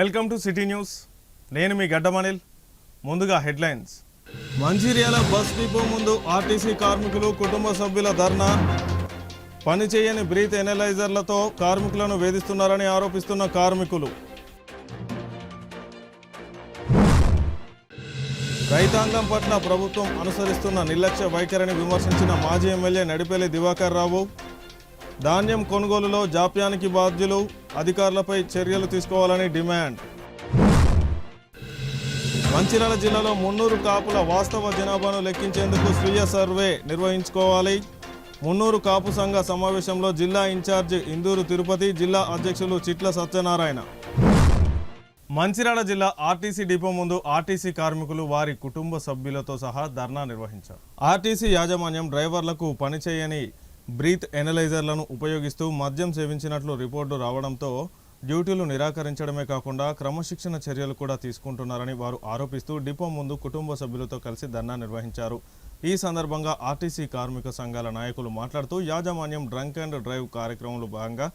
Welcome to city news. నేను మీ గడ్డమనిల్. ముందుగా headlines. Mancherial bus depot ముందు ఆర్టీసీ కార్మికులు కుటుంబ సభ్యుల ధర్నా. పనిచేయని బ్రీత్ ఎనలైజర్లతో కార్మికులను వేధిస్తున్నారని ఆరోపిస్తున్న కార్మికులు. రైతాంగం పట్ల ప్రభుత్వం అనుసరిస్తున్న నిర్లక్ష్య వైఖరిని విమర్శించిన మాజీ ఎమ్మెల్యే నడిపల్లి దివాకర్ రావు. ధాన్యం కొనుగోలులో జాప్యానికి బాధ్యులు, అధికారులపై చర్యలు తీసుకోవాలని డిమాండ్. మంచిర్యాల జిల్లాలో 300 కాపుల వాస్తవ జనాభాను లెక్కించేందుకు స్వీయ సర్వే నిర్వహించుకోవాలి. 300 కాపు సంఘ సమావేశంలో జిల్లా ఇన్ఛార్జి ఇందూరు తిరుపతి, జిల్లా అధ్యక్షులు చిట్ల సత్యనారాయణ. మంచిర్యాల జిల్లా ఆర్టీసీ డిపో ముందు ఆర్టీసీ కార్మికులు వారి కుటుంబ సభ్యులతో సహా ధర్నా నిర్వహించారు. ఆర్టీసీ యాజమాన్యం డ్రైవర్లకు పనిచేయని బ్రీత్ ఎనలైజర్లను ఉపయోగిస్తూ మద్యం సేవించినట్లు రిపోర్టు రావడంతో డ్యూటీలు నిరాకరించడమే కాకుండా క్రమశిక్షణ చర్యలు కూడా తీసుకుంటున్నారని వారు ఆరోపిస్తూ డిపో ముందు కుటుంబ సభ్యులతో కలిసి ధర్నా నిర్వహించారు. ఈ సందర్భంగా ఆర్టీసీ కార్మిక సంఘాల నాయకులు మాట్లాడుతూ యాజమాన్యం డ్రంక్ అండ్ డ్రైవ్ కార్యక్రమంలో భాగంగా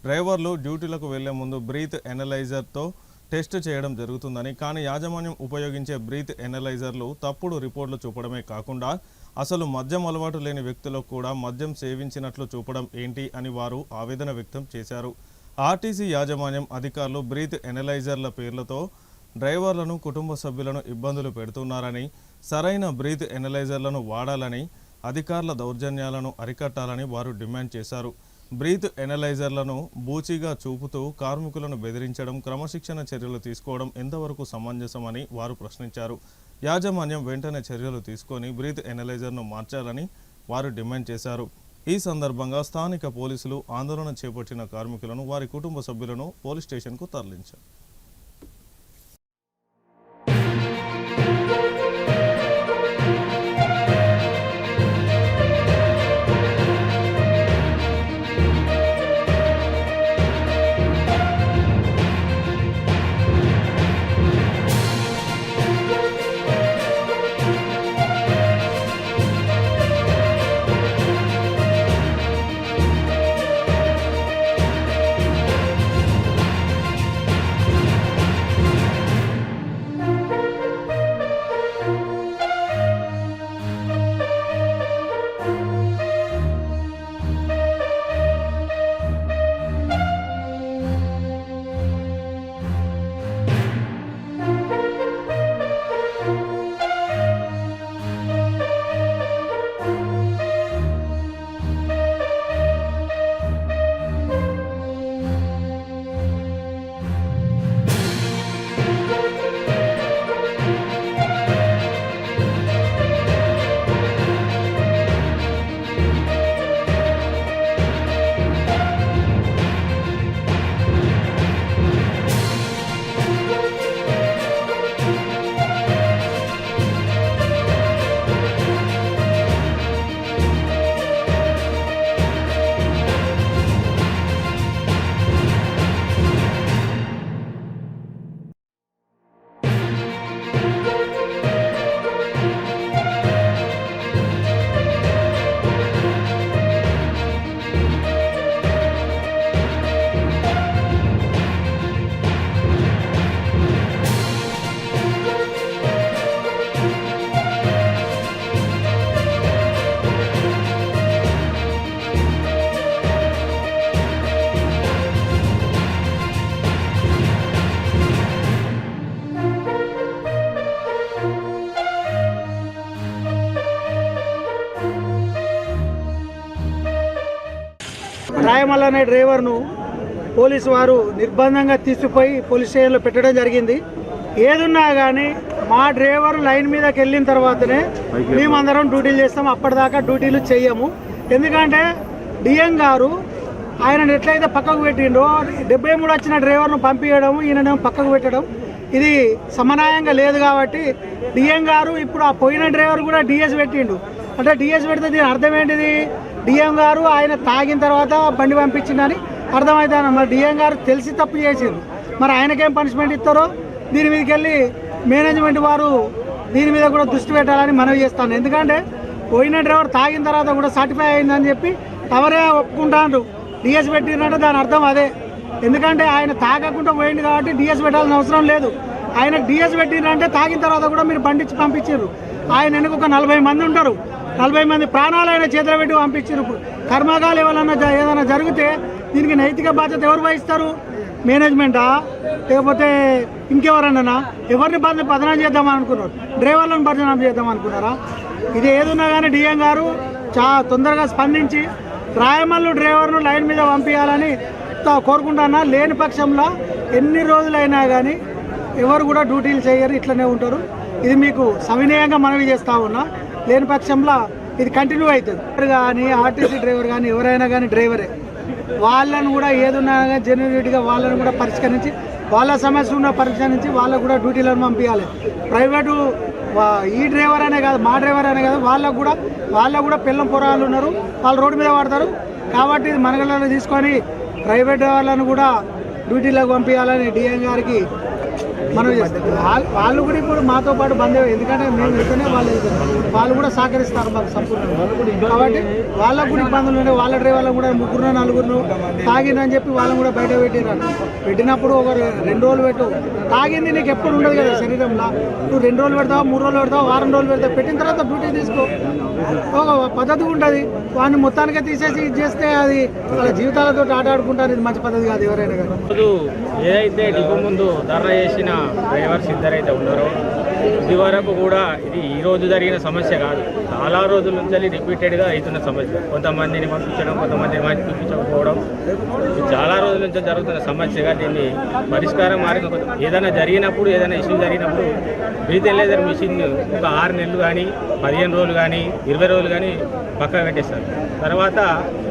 డ్రైవర్లు డ్యూటీలకు వెళ్లే ముందు బ్రీత్ ఎనలైజర్తో టెస్ట్ చేయడం జరుగుతుందని, కానీ యాజమాన్యం ఉపయోగించే బ్రీత్ ఎనలైజర్లు తప్పుడు రిపోర్టులు చూపడమే కాకుండా అసలు మద్యం అలవాటు లేని వ్యక్తులకు కూడా మద్యం సేవించినట్లు చూపడం ఏంటి అని వారు ఆవేదన వ్యక్తం చేశారు. ఆర్టీసీ యాజమాన్యం అధికారులు బ్రీత్ ఎనలైజర్ల పేర్లతో డ్రైవర్లను కుటుంబ సభ్యులను ఇబ్బందులు పెడుతున్నారని, సరైన బ్రీత్ ఎనలైజర్లను వాడాలని, అధికారుల దౌర్జన్యాలను అరికట్టాలని వారు డిమాండ్ చేశారు. బ్రీత్ ఎనలైజర్లను బూచిగా చూపుతూ కార్మికులను బెదిరించడం, క్రమశిక్షణ చర్యలు తీసుకోవడం ఎంతవరకు సమంజసమని వారు ప్రశ్నించారు. యాజమాన్యం వెంటనే చర్యలు తీసుకొని బ్రీత్ ఎనలైజర్ను మార్చాలని వారు డిమాండ్ చేశారు. ఈ సందర్భంగా స్థానిక పోలీసులు ఆందోళన చేపట్టిన కార్మికులను, వారి కుటుంబ సభ్యులను పోలీస్ స్టేషన్కు తరలించారు. రాయమల్ల అనే డ్రైవర్ను పోలీసు వారు నిర్బంధంగా తీసుకుపోయి పోలీస్ స్టేషన్లో పెట్టడం జరిగింది. ఏదున్నా కానీ మా డ్రైవర్ లైన్ మీదకి వెళ్ళిన తర్వాతనే మేమందరం డ్యూటీలు చేస్తాం, అప్పటిదాకా డ్యూటీలు చెయ్యము. ఎందుకంటే డిఎం గారు ఆయన ఎట్లయితే పక్కకు పెట్టిండో 73 వచ్చిన డ్రైవర్ను పంపించడం, ఈయననేమో పక్కకు పెట్టడం, ఇది సమన్వయంగా లేదు. కాబట్టి డిఎం గారు ఇప్పుడు ఆ పోయిన డ్రైవర్ కూడా డిఎస్ పెట్టిండు. అంటే డిఎస్ పెడితే దీని అర్థం ఏంటిది? డిఎం గారు ఆయన తాగిన తర్వాత బండి పంపించిందని అర్థమవుతాను. మరి డిఎం గారు తెలిసి తప్పు చేసింది, మరి ఆయనకేం పనిష్మెంట్ ఇస్తారో దీని మీదకి వెళ్ళి మేనేజ్మెంట్ వారు దీని మీద కూడా దృష్టి పెట్టాలని మనవి చేస్తాను. ఎందుకంటే పోయిన డ్రైవర్ తాగిన తర్వాత కూడా సర్టిఫై అయిందని చెప్పి తవరే ఒప్పుకుంటాను. డిఎస్ పెట్టినట్టు దాని అర్థం అదే. ఎందుకంటే ఆయన తాగకుండా పోయింది కాబట్టి డిఎస్ పెట్టాల్సిన అవసరం లేదు. ఆయన డిఎస్ పెట్టినంటే తాగిన తర్వాత కూడా మీరు బండిచ్చి పంపించారు. ఆయన వెనుక ఒక 40 మంది ఉంటారు. 40 మంది ప్రాణాలు ఆయన చేతిలో పెట్టి పంపించారు. ఇప్పుడు కర్మాగాలు ఏదైనా జరిగితే దీనికి నైతిక బాధ్యత ఎవరు వహిస్తారు? మేనేజ్మెంటా లేకపోతే ఇంకెవరన్నా? ఎవరిని బదనాం చేద్దామని అనుకున్నారు? డ్రైవర్లను బదనాం చేద్దాం అనుకున్నారా? ఇది ఏదున్నా కానీ డిఎం గారు తొందరగా స్పందించి రాయమల్లు డ్రైవర్ను లైన్ మీద పంపించాలని కోరుకుంటున్నా. లేని పక్షంలో ఎన్ని రోజులైనా కానీ ఎవరు కూడా డ్యూటీలు చేయరు, ఇట్లనే ఉంటారు. ఇది మీకు సవినయంగా మనవి చేస్తా ఉన్నా. లేని పక్షంలో ఇది కంటిన్యూ అవుతుంది. కానీ ఆర్టీసీ డ్రైవర్ కానీ ఎవరైనా కానీ డ్రైవరే, వాళ్ళను కూడా ఏదున్నా కానీ జెన్యూనిటీగా వాళ్ళని కూడా పరిష్కరించి వాళ్ళ సమస్య ఉన్న పరిష్కరించి వాళ్ళకు కూడా డ్యూటీలను పంపించాలి. ప్రైవేటు ఈ డ్రైవర్ అనే కాదు, మా డ్రైవర్ అనే కాదు, వాళ్ళకు కూడా పిల్లం పొరాలు ఉన్నారు, వాళ్ళు రోడ్డు మీద పడతారు. కాబట్టి ఇది మనగలలో తీసుకొని ప్రైవేట్ డ్రైవర్లను కూడా డ్యూటీలకు పంపించాలని డిఎం గారికి మనం చేస్తాం. వాళ్ళు కూడా ఇప్పుడు మాతో పాటు బంద్, ఎందుకంటే మేము వెళ్తేనే వాళ్ళు కూడా సహకరిస్తారు మాకు సంపూర్ణంగా. కాబట్టి వాళ్ళకు కూడా ఇబ్బందులు ఉన్నాయి. వాళ్ళ డ్రైవర్లకు కూడా 3 4 తాగిందని చెప్పి వాళ్ళని కూడా బయట పెట్టినప్పుడు ఒక 2 రోజులు పెట్టు. తాగింది నీకు ఎప్పుడు ఉండదు కదా శరీరంలో. నువ్వు 2 రోజులు పెడతావు, 3 రోజులు పెడతావు, వారం రోజులు పెడతావు. పెట్టిన తర్వాత డ్యూటీ తీసుకో, ఒక పద్ధతి ఉంటుంది. వాడిని మొత్తానికే తీసేసి ఇది చేస్తే అది వాళ్ళ జీవితాలతో ఆట ఆడుకుంటారు. ఇది మంచి పద్ధతి కాదు ఎవరైనా కానీ. ఏదైతే డిపో ముందు ధర్నా చేసిన డ్రైవర్స్ ఇద్దరైతే ఉన్నారో ఇది వరకు కూడా ఇది ఈ రోజు జరిగిన సమస్య కాదు, చాలా రోజుల నుంచి రిపీటెడ్గా అవుతున్న సమస్య. కొంతమందిని పంపించడం, కొంతమందిని పంపించకపోవడం, ఇది చాలా రోజుల నుంచి జరుగుతున్న సమస్యగా దీన్ని పరిష్కారం మార్గం ఏదైనా జరిగినప్పుడు, ఏదైనా ఇష్యూ జరిగినప్పుడు బ్రీత్ ఎనలైజర్ మిషన్ ఒక 6 నెలలు కానీ 15 రోజులు కానీ 20 రోజులు కానీ పక్కన పెట్టేస్తారు. తర్వాత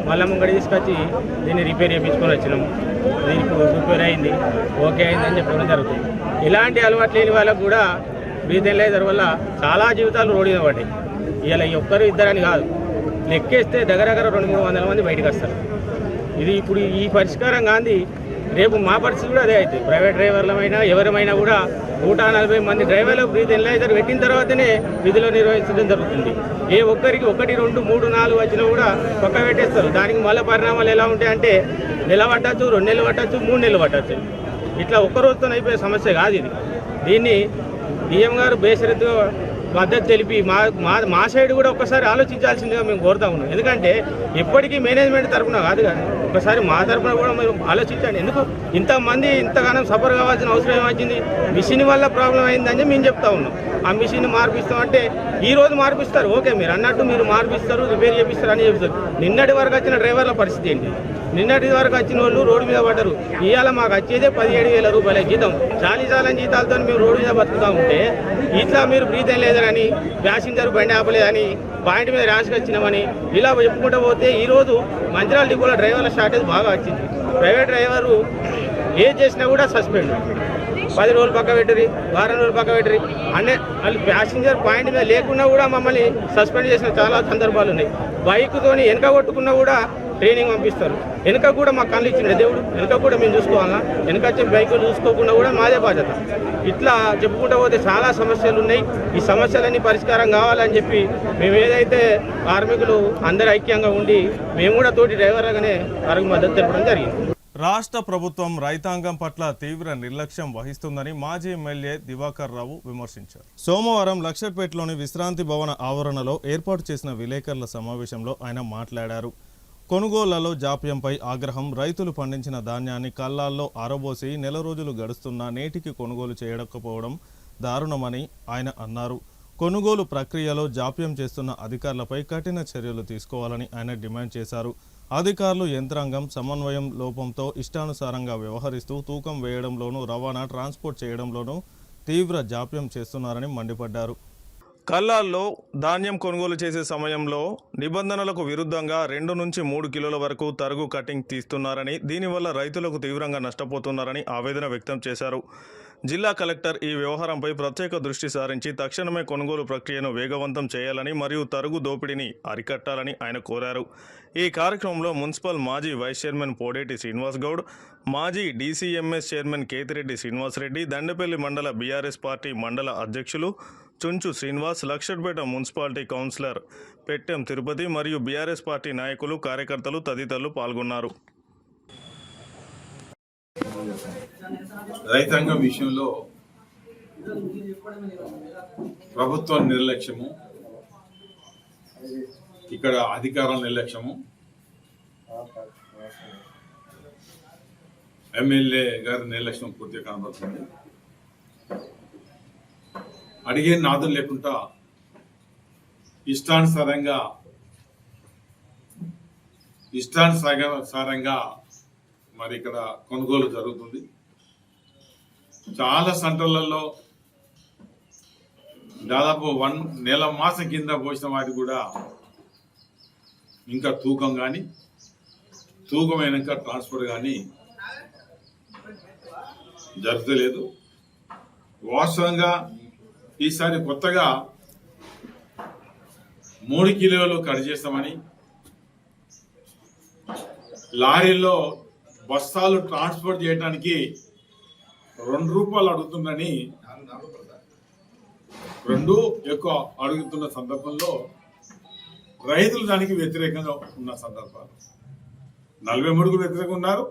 మళ్ళీ ముంగడి తీసుకొచ్చి దీన్ని రిపేర్ చేయించుకొని వచ్చినాం. దీనికి రిపేర్ అయింది, ఓకే అయింది అని చెప్పడం జరుగుతుంది. ఇలాంటి అలవాటు లేని వాళ్ళకు కూడా బ్రీత్ ఎనలైజర్ వల్ల చాలా జీవితాలు రోడ్డు మీద పడ్డాయి. ఇలా ఒక్కరు ఇద్దరని కాదు, లెక్కేస్తే దగ్గర 200-300 మంది బయటకు వస్తారు. ఇది ఇప్పుడు ఈ పరిష్కారం కాంది రేపు మా పరిస్థితి కూడా అదే అవుతుంది. ప్రైవేట్ డ్రైవర్లమైనా ఎవరమైనా కూడా 140 మంది డ్రైవర్లకు బ్రీత్ ఎనలైజర్ పెట్టిన తర్వాతనే విధులు నిర్వహించడం జరుగుతుంది. ఏ ఒక్కరికి 1, 2, 3, 4 వచ్చినా కూడా పక్క పెట్టేస్తారు. దానికి మళ్ళీ పరిణామాలు ఎలా ఉంటాయంటే నెల పట్టచ్చు, 2 నెలలు పట్టచ్చు, 3 నెలలు పట్టచ్చు. ఇట్లా ఒక్కరోజుతో అయిపోయే సమస్య కాదు ఇది. దీన్ని డిఎం గారు బేషరతుగా మద్దతు తెలిపి మా సైడ్ కూడా ఒక్కసారి ఆలోచించాల్సిందిగా మేము కోరుతా ఉన్నాం. ఎందుకంటే ఎప్పటికీ మేనేజ్మెంట్ తరఫున కాదు కానీ ఒకసారి మా తరఫున కూడా మీరు ఆలోచించండి. ఎందుకు ఇంతమంది ఇంతగానం సఫర్ కావాల్సిన అవసరం ఏమొచ్చింది? మిషన్ వల్ల ప్రాబ్లం అయిందని మేము చెప్తా ఉన్నాం. ఆ మిషన్ మార్పిస్తామంటే ఈ రోజు మార్పిస్తారు, ఓకే, మీరు అన్నట్టు మీరు మార్పిస్తారు, రిపేర్ చేపిస్తారు అని చెప్తారు. నిన్నటి వరకు వచ్చిన డ్రైవర్ల పరిస్థితి ఏంటి? నిన్నటి వరకు వచ్చిన వాళ్ళు రోడ్డు మీద పడ్డారు. ఇవాళ మాకు వచ్చేదే 17,000 రూపాయల జీతం. చాలని జీతాలతో మేము రోడ్డు మీద బతుకుతూ ఉంటే ఇట్లా మీరు బ్రీత్ లేదని, ప్యాసింజర్ బండి ఆపలేదని, పాయింట్ మీద ర్యాష్కి వచ్చినామని ఇలా చెప్పుకుంటూ పోతే ఈరోజు మంచిర్యాల డిపోలో డ్రైవర్ల షార్టేజ్ బాగా వచ్చింది. ప్రైవేట్ డ్రైవరు ఏది చేసినా కూడా సస్పెండ్. 10 రోజులు పక్క పెట్టరి, వారం రోజులు పక్క పెట్టరి, వాళ్ళు ప్యాసింజర్ పాయింట్ మీద లేకున్నా కూడా మమ్మల్ని సస్పెండ్ చేసిన చాలా సందర్భాలు ఉన్నాయి. బైక్తోని వెనక కొట్టుకున్నా కూడా ట్రైనింగ్ పంపిస్తారు. వెనక కూడా మాకు కళ్ళు ఇచ్చిండే దేవుడు, వెనక కూడా మేము చూసుకోవాలా, వెనక వచ్చే బైకులు చూసుకోకుండా కూడా మాదే బాధ్యత. ఇట్లా చెప్పుకుంటూ పోతే చాలా సమస్యలు ఉన్నాయి. ఈ సమస్యలన్నీ పరిష్కారం కావాలని చెప్పి మేము ఏదైతే కార్మికులు అందరూ ఐక్యంగా ఉండి మేము కూడా తోటి డ్రైవర్గానే వారికి మద్దతు తెలపడం జరిగింది. రాష్ట్ర ప్రభుత్వం రైతాంగం పట్ల తీవ్ర నిర్లక్ష్యం వహిస్తుందని మాజీ ఎమ్మెల్యే దివాకర్ రావు విమర్శించారు. సోమవారం లక్షట్పేటలోని విశ్రాంతి భవన ఆవరణలో ఏర్పాటు చేసిన విలేకరుల సమావేశంలో ఆయన మాట్లాడారు. కొనుగోళ్లలో జాప్యంపై ఆగ్రహం. రైతులు పండించిన ధాన్యాన్ని కల్లాల్లో ఆరబోసి నెల రోజులు గడుస్తున్నా నేటికి కొనుగోలు చేయకపోవడం దారుణమని ఆయన అన్నారు. కొనుగోలు ప్రక్రియలో జాప్యం చేస్తున్న అధికారులపై కఠిన చర్యలు తీసుకోవాలని ఆయన డిమాండ్ చేశారు. అధికారులు యంత్రాంగం సమన్వయం లోపంతో ఇష్టానుసారంగా వ్యవహరిస్తూ తూకం వేయడంలోనూ, రవాణా ట్రాన్స్పోర్ట్ చేయడంలోనూ తీవ్ర జాప్యం చేస్తున్నారని మండిపడ్డారు. కల్లాల్లో ధాన్యం కొనుగోలు చేసే సమయంలో నిబంధనలకు విరుద్ధంగా 2 నుంచి 3 కిలోల వరకు తరుగు కటింగ్ తీస్తున్నారని, దీనివల్ల రైతులకు తీవ్రంగా నష్టపోతున్నారని ఆవేదన వ్యక్తం చేశారు. జిల్లా కలెక్టర్ ఈ వ్యవహారంపై ప్రత్యేక దృష్టి సారించి తక్షణమే కొనుగోలు ప్రక్రియను వేగవంతం చేయాలని మరియు తరుగు దోపిడీని అరికట్టాలని ఆయన కోరారు. ఈ కార్యక్రమంలో మున్సిపల్ మాజీ వైస్ చైర్మన్ పోడేటి శ్రీనివాస్ గౌడ్, మాజీ డీసీఎంఎస్ చైర్మన్ కేతిరెడ్డి శ్రీనివాసరెడ్డి, దండపల్లి మండల బీఆర్ఎస్ పార్టీ మండల అధ్యక్షులు చుంచు శ్రీనివాస్, లక్షట్పేట మున్సిపాలిటీ కౌన్సిలర్ పెట్టెం తిరుపతి మరియు బీఆర్ఎస్ పార్టీ నాయకులు, కార్యకర్తలు తదితరులు పాల్గొన్నారు. రైతాంగం విషయంలో ప్రభుత్వ నిర్లక్ష్యము, ఇక్కడ అధికారుల నిర్లక్ష్యము, ఎమ్మెల్యే గారి నిర్లక్ష్యం పూర్తిగా కనబడుతుంది. అడిగే నాదులు లేకుండా ఇష్టానుసారంగా మరి ఇక్కడ కొనుగోలు జరుగుతుంది. చాలా సెంటర్లలో దాదాపు 1 నెల మాసం కింద పోసిన వాటి కూడా ఇంకా తూకమైనాక ట్రాన్స్ఫర్ కానీ జరగలేదు. వాస్తవంగా ఈసారి కొత్తగా 3 కిలోలు కట్ చేస్తామని, లారీలో బస్తాలు ట్రాన్స్పోర్ట్ చేయడానికి 2 రూపాయలు అడుగుతుందని 2 ఎక్కువ అడుగుతున్న సందర్భంలో రైతులు దానికి వ్యతిరేకంగా ఉన్న సందర్భాలు 43కు వ్యతిరేకంగా ఉన్నారు.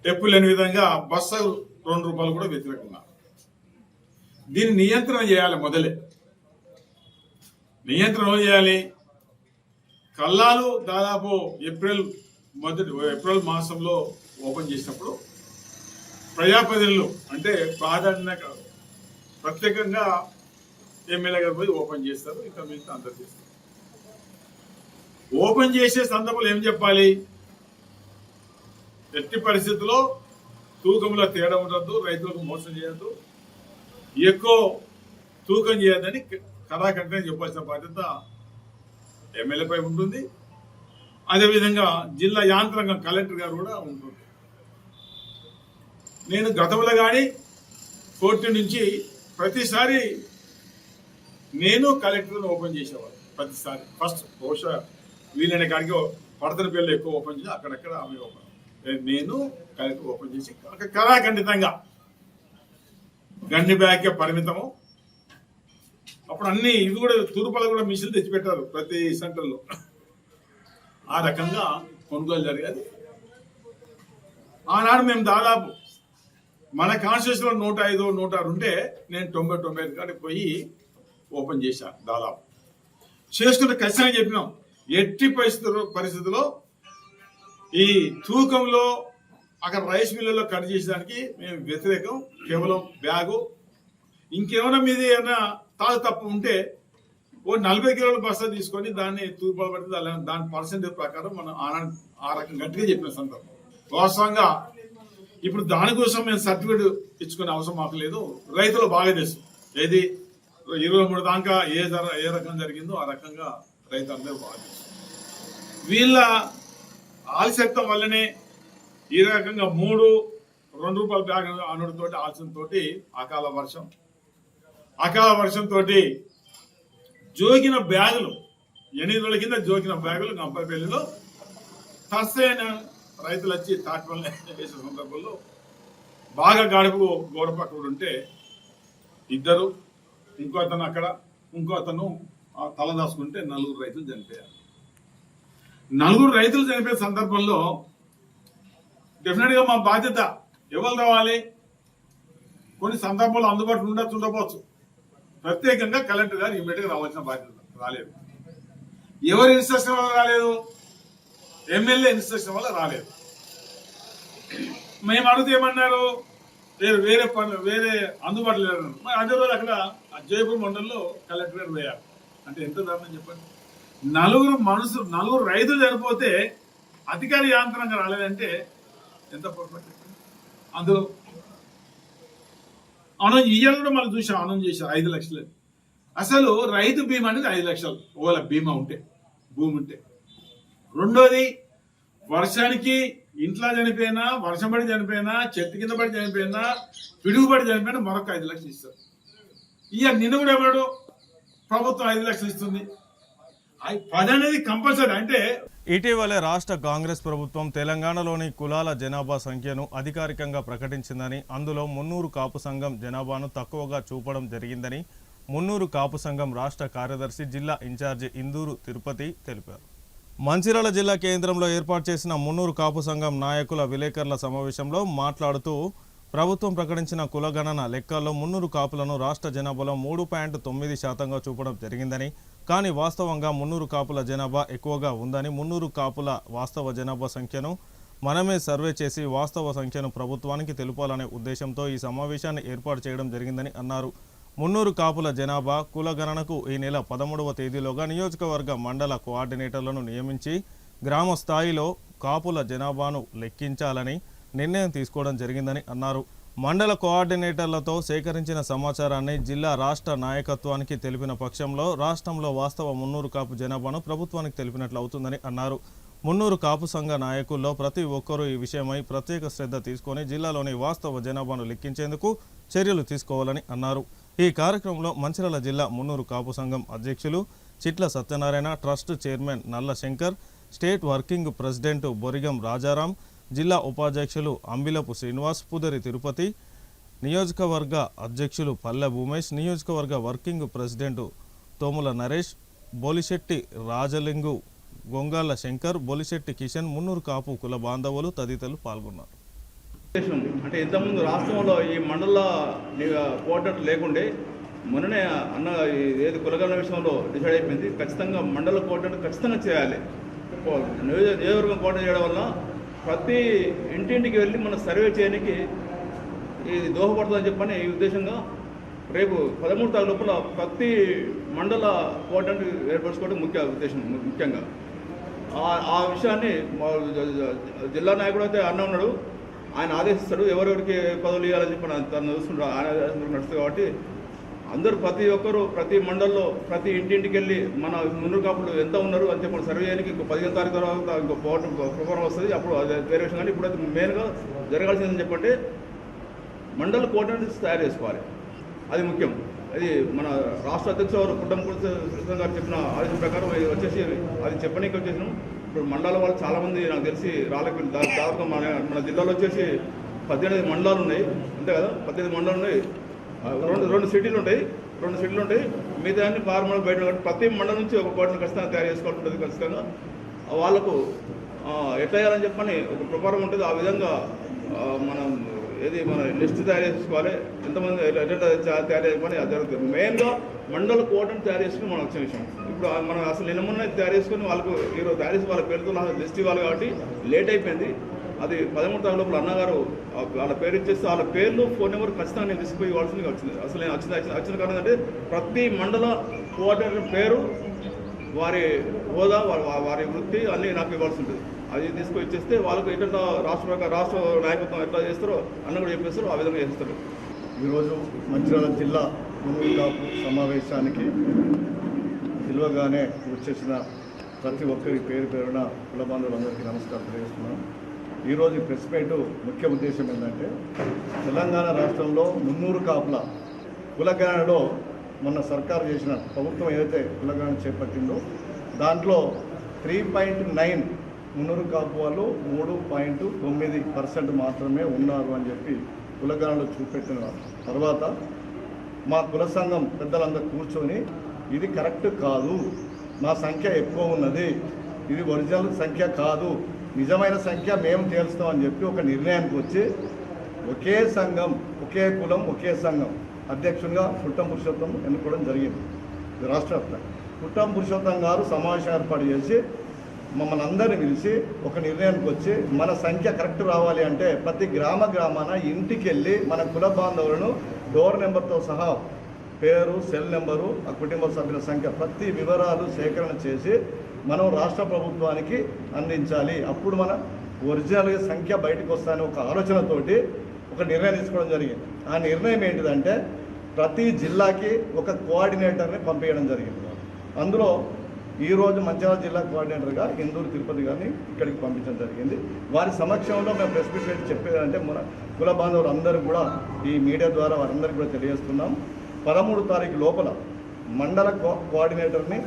ఎప్పుడు లేని విధంగా బస్సు 2 రూపాయలు కూడా వ్యతిరేకంగా ఉన్నారు. దీన్ని నియంత్రణ చేయాలి. మొదలే నియంత్రణ చేయాలి. కల్లాలు దాదాపు ఏప్రిల్ మాసంలో ఓపెన్ చేసినప్పుడు ప్రజాప్రతినిధులు అంటే ప్రత్యేకంగా ఎమ్మెల్యే గారు పోయి ఓపెన్ చేస్తారు. ఇంకా మిగతా అందరు చేస్తారు. ఓపెన్ చేసే సందర్భంలో ఏం చెప్పాలి? ఎట్టి పరిస్థితుల్లో తూకంలో తేడా ఉండద్దు, రైతులకు మోసం చేయద్దు, ఎక్కువ తూకం చేయద్దని కళాఖండితంగా చెప్పాల్సిన బాధ్యత ఎమ్మెల్యేపై ఉంటుంది. అదేవిధంగా జిల్లా యాంత్రాంగం కలెక్టర్ గారు కూడా ఉంటుంది. నేను గతంలో కానీ కోర్టు నుంచి ప్రతిసారి నేను కలెక్టర్ను ఓపెన్ చేసేవాడు. ప్రతిసారి ఫస్ట్ బహుశా వీలైన కాడికి పడతల పేర్లు ఎక్కువ ఓపెన్ చేసి అక్కడక్కడ ఆమె ఓపెన్, నేను కలెక్టర్ ఓపెన్ చేసి కళాఖండితంగా గండి బ్యాగ్కే పరిమితము. అప్పుడు అన్ని ఇవి కూడా తూర్పులో కూడా మిషన్లు తెచ్చిపెట్టారు ప్రతి సెంటర్లో. ఆ రకంగా కొనుగోలు జరిగేది. ఆనాడు మేము దాదాపు మన కాన్స్టిట్యూషన్లో 105, 106 ఉంటే నేను 90 కాడికి పోయి ఓపెన్ చేశాను. దాదాపు చేసుకుంటే ఖచ్చితంగా చెప్పినాం, ఎట్టి పరిస్థితుల్లో ఈ తూకంలో అక్కడ రైస్ మిల్లులో కట్ చేసేదానికి మేము వ్యతిరేకం. కేవలం బ్యాగు, ఇంకేమైనా మీద ఏమైనా తప్పు ఉంటే 40 కిలోల బస్తా తీసుకొని దాన్ని తూర్పాలు పడితే దాని పర్సెంటేజ్ ప్రకారం మనం ఆ రకంగా గట్టిగా చెప్పిన సందర్భం. వాస్తవంగా ఇప్పుడు దానికోసం మేము సర్టిఫికేట్ ఇచ్చుకునే అవసరం మాకు లేదు. రైతులు బాగా తెలుసు ఏది 23 దాకా ఏ రకం జరిగిందో ఆ రకంగా రైతు అందరూ బాగా తెలుసు. వీళ్ళ ఆలస్యత్వం వల్లనే ఈ రకంగా 2 రూపాయల బ్యాగ్ అనుడితోటి ఆలస్యంతోటి అకాల వర్షంతో జోకిన బ్యాగులు 8 రోజుల కింద జోకిన బ్యాగులు గంపపల్లిలో తస్సైన రైతులు వచ్చి తాటిపల్లి వేసే సందర్భంలో బాగా గోడ పక్కన ఉంటే 2, ఇంకో అతను తల దాచుకుంటే 4 రైతులు చనిపోయారు. 4 రైతులు చనిపోయే సందర్భంలో డెఫినెట్ గా మా బాధ్యత ఎవరు రావాలి? కొన్ని సందర్భాలు అందుబాటులో ఉండకపోవచ్చు. ప్రత్యేకంగా కలెక్టర్ గారు ఇమీడియట్ గా రావాల్సిన బాధ్యత రాలేదు. ఎవరి ఇన్స్ట్రక్షన్ వల్ల రాలేదు? ఎమ్మెల్యే ఇన్స్ట్రక్షన్ వల్ల రాలేదు. మేము అడిగితే ఏమన్నారు? వేరే అందుబాటులో లేరు. అదే రోజు అక్కడ జైపూర్ మండలంలో కలెక్టర్ గారు పోయారు. అంటే ఎంత దారుణం చెప్పండి. 4 రైతులు చనిపోతే అధికారి యాంత్రంగా రాలేదంటే ఎంత పొరపాటు చెప్పండి. అందులో ఇయ్యాలి కూడా మనం చూసాం, అనౌన్స్ చేశారు 5 లక్షలు. అసలు రైతు బీమా అనేది 5 లక్షలు ఒకవేళ బీమా ఉంటే, భూమి ఉంటే. రెండోది, వర్షానికి ఇంట్లో చనిపోయినా, వర్షం పడి చనిపోయినా, చెట్టు కింద పడి చనిపోయినా, పిడుగుపడి చనిపోయినా మరొక 5 లక్షలు ఇస్తారు. నిన్న కూడా ఎవరు ప్రభుత్వం 5 లక్షలు ఇస్తుంది. 10 అనేది కంపల్సరీ. అంటే ఇటీవలే రాష్ట్ర కాంగ్రెస్ ప్రభుత్వం తెలంగాణలోని కులాల జనాభా సంఖ్యను అధికారికంగా ప్రకటించిందని, అందులో మున్నూరు కాపు సంఘం జనాభాను తక్కువగా చూపడం జరిగిందని మున్నూరు కాపు సంఘం రాష్ట్ర కార్యదర్శి జిల్లా ఇన్ఛార్జి ఇందూరు తిరుపతి తెలిపారు. మంచిర్యాల జిల్లా కేంద్రంలో ఏర్పాటు చేసిన మున్నూరు కాపు సంఘం నాయకుల విలేకరుల సమావేశంలో మాట్లాడుతూ ప్రభుత్వం ప్రకటించిన కులగణన లెక్కల్లో మున్నూరు కాపులను రాష్ట్ర జనాభాలో 3.9% చూపడం జరిగిందని, కానీ వాస్తవంగా మున్నూరు కాపుల జనాభా ఎక్కువగా ఉందని, మున్నూరు కాపుల వాస్తవ జనాభా సంఖ్యను మనమే సర్వే చేసి వాస్తవ సంఖ్యను ప్రభుత్వానికి తెలుపాలనే ఉద్దేశంతో ఈ సమావేశాన్ని ఏర్పాటు చేయడం జరిగిందని అన్నారు. మున్నూరు కాపుల జనాభా కులగణనకు ఈ నెల 13వ తేదీలోగా నియోజకవర్గ మండల కోఆర్డినేటర్లను నియమించి గ్రామ స్థాయిలో కాపుల జనాభాను లెక్కించాలని నిర్ణయం తీసుకోవడం జరిగిందని అన్నారు. మండల కోఆర్డినేటర్లతో సేకరించిన సమాచారాన్ని జిల్లా రాష్ట్ర నాయకత్వానికి తెలిపిన పక్షంలో రాష్ట్రంలో వాస్తవ మున్నూరు కాపు జనాభాను ప్రభుత్వానికి తెలిపినట్లు అవుతుందని అన్నారు. మున్నూరు కాపు సంఘ నాయకుల్లో ప్రతి ఒక్కరూ ఈ విషయమై ప్రత్యేక శ్రద్ధ తీసుకొని జిల్లాలోని వాస్తవ జనాభాను లెక్కించేందుకు చర్యలు తీసుకోవాలని అన్నారు. ఈ కార్యక్రమంలో మంచిర్యాల జిల్లా మున్నూరు కాపు సంఘం అధ్యక్షులు చిట్ల Satyanarayana, trust chairman Nalla Shankar, state working president Borigam Rajaram, జిల్లా ఉపాధ్యక్షులు అంబిలపు శ్రీనివాస్, పుదరి తిరుపతి, నియోజకవర్గ అధ్యక్షులు పల్లె భూమేష్, నియోజకవర్గ వర్కింగ్ ప్రెసిడెంట్ తోముల నరేష్, బోలిశెట్టి రాజలింగు, గొంగాళ్ళ శంకర్, బొలిశెట్టి కిషన్, మున్నూరు కాపు కుల బాంధవులు తదితరులు పాల్గొన్నారు. అంటే ఇంతకుముందు రాష్ట్రంలో ఈ మండల కోఆర్డినేటర్ లేకుండే మొన్ననే అన్న ఏది కులగణన విషయంలో డిసైడ్ అయిపోయింది. ఖచ్చితంగా మండల కోఆర్డినేటర్ ఖచ్చితంగా చేయాలి. నియోజకవర్గం కోఆర్డినేట్ చేయడం వల్ల ప్రతి ఇంటింటికి వెళ్ళి మనం సర్వే చేయడానికి ఇది దోహదపడుతుందని చెప్పని ఈ ఉద్దేశంగా రేపు 13 తారీఖు లోపల ప్రతి మండల కోఆర్డినేటర్ ఏర్పరచుకోవడం ముఖ్యంగా ఆ విషయాన్ని జిల్లా నాయకుడు అయితే అన్న ఉన్నాడు, ఆయన ఆదేశిస్తాడు ఎవరెవరికి పదవులు ఇవ్వాలని చెప్పి తను చూస్తుంటాడు. ఆయన ఆదేశం నడుస్తుంది కాబట్టి అందరూ ప్రతి ఒక్కరు ప్రతి మండల్లో ప్రతి ఇంటింటికి వెళ్ళి మన మున్నూరు కాపులు ఎంత ఉన్నారు అని చెప్పి సర్వే చేయడానికి ఇంకో 15 తారీఖు తర్వాత ఇంకో ప్రోగ్రాం వస్తుంది. అప్పుడు అదే వేరే విషయం. కానీ ఇప్పుడైతే మెయిన్గా జరగాల్సిందని చెప్పంటే మండల కోఆర్డినేటర్స్ తయారు చేసుకోవాలి. అది ముఖ్యం. అది మన రాష్ట్ర అధ్యక్షుడు కుటుంబ గారు చెప్పిన ఆదేశం ప్రకారం వచ్చేసి అది చెప్పనీకి వచ్చేసినాం. ఇప్పుడు మండల వాళ్ళు చాలామంది నాకు తెలిసి రాళ్ళకి దాదాపు మన జిల్లాలో వచ్చేసి 18 మండలాలు ఉన్నాయి, అంతే కదా. 18 మండలాలు ఉన్నాయి, రెండు సిటీలు ఉంటాయి. మిగతా అన్ని ఫార్మల్ బయట ప్రతి మండలం నుంచి ఒక కోటను ఖచ్చితంగా తయారు చేసుకోవాల్సి ఉంటుంది. ఖచ్చితంగా వాళ్ళకు ఎట్లా చేయాలని చెప్పని ఒక ప్రకారం ఉంటుంది. ఆ విధంగా మనం మన లిస్ట్ తయారు చేసుకోవాలి, ఎంతమంది తయారు చేసుకొని అది జరుగుతుంది. మెయిన్గా మండల కోటను తయారు చేసుకుని మనం వచ్చిన విషయం. ఇప్పుడు మనం అసలు నిన్న తయారు చేసుకుని వాళ్ళకు ఈరోజు తయారు చేసి వాళ్ళ పేరుతో లిస్ట్ ఇవ్వాలి కాబట్టి లేట్ అయిపోయింది. అది 13 తారీఖు లోపల అన్నగారు వాళ్ళ పేరు ఇచ్చేస్తే వాళ్ళ పేర్లు ఫోన్ నెంబర్ ఖచ్చితంగా నేను తీసుకుపోయి ఇవ్వాల్సిందిగా వచ్చింది. అసలు నేను వచ్చిన కారణం అంటే ప్రతి మండల కోఆర్డినేటర్ పేరు, వారి హోదా, వారి వృత్తి అన్నీ నాకు ఇవ్వాల్సి ఉంటుంది. అది తీసుకొని ఇచ్చేస్తే వాళ్ళకు ఎట్లా రాష్ట్ర నాయకత్వం ఎట్లా చేస్తారో అన్న కూడా చెప్పేస్తారో ఆ విధంగా చేస్తారు. ఈరోజు మంచిర్యాల జిల్లా మున్నూరు కాపు సమావేశానికి పిలువగానే వచ్చేసిన ప్రతి ఒక్కరి పేరున కుల బాంధవులందరికీ నమస్కారం తెలియజేస్తున్నాను. ఈరోజు ప్రెస్ మీట్ ముఖ్య ఉద్దేశం ఏంటంటే తెలంగాణ రాష్ట్రంలో మున్నూరు కాపుల కులగణనలో మొన్న సర్కారు చేసిన ప్రభుత్వం ఏదైతే కులగణన చేపట్టిందో దాంట్లో 3.9 మున్నూరు కాపు వాళ్ళు 3.9% మాత్రమే ఉన్నారు అని చెప్పి కులగణనలో చూపెట్టిన తర్వాత మా కుల సంఘం పెద్దలందరూ కూర్చొని ఇది కరెక్ట్ కాదు, మా సంఖ్య ఎక్కువ ఉన్నది, ఇది ఒరిజినల్ సంఖ్య కాదు, నిజమైన సంఖ్య మేము తేల్స్తామని చెప్పి ఒక నిర్ణయానికి వచ్చి ఒకే సంఘం, ఒకే కులం, ఒకే సంఘం అధ్యక్షునిగా పుట్టం పురుషోత్తం ఎన్నుకోవడం జరిగింది. రాష్ట్ర వ్యాప్తంగా పుట్టం పురుషోత్తం గారు సమావేశం ఏర్పాటు చేసి మమ్మల్ని అందరినీ పిలిచి ఒక నిర్ణయానికి వచ్చి మన సంఖ్య కరెక్ట్ రావాలి అంటే ప్రతి గ్రామాన ఇంటికి వెళ్ళి మన కుల బాంధవులను డోర్ నెంబర్తో సహా పేరు, సెల్ నెంబరు, ఆ కుటుంబ సభ్యుల సంఖ్య ప్రతి వివరాలు సేకరణ చేసి మనం రాష్ట్ర ప్రభుత్వానికి అందించాలి. అప్పుడు మన ఒరిజినల్ సంఖ్య బయటకు వస్తాయని ఒక ఆలోచనతోటి ఒక నిర్ణయం తీసుకోవడం జరిగింది. ఆ నిర్ణయం ఏంటిదంటే ప్రతి జిల్లాకి ఒక కోఆర్డినేటర్ని పంపించడం జరిగింది. అందులో ఈరోజు మంచిర్యాల జిల్లా కోఆర్డినేటర్గా ఇందూరు తిరుపతి గారిని ఇక్కడికి పంపించడం జరిగింది. వారి సమక్షంలో మేము ప్రెస్ మీట్ పెట్టి చెప్పేదంటే మన కుల బాంధవులు అందరూ కూడా ఈ మీడియా ద్వారా వారందరికీ కూడా తెలియజేస్తున్నాం. 13 తారీఖు లోపల మండల కోఆర్డినేటర్ని,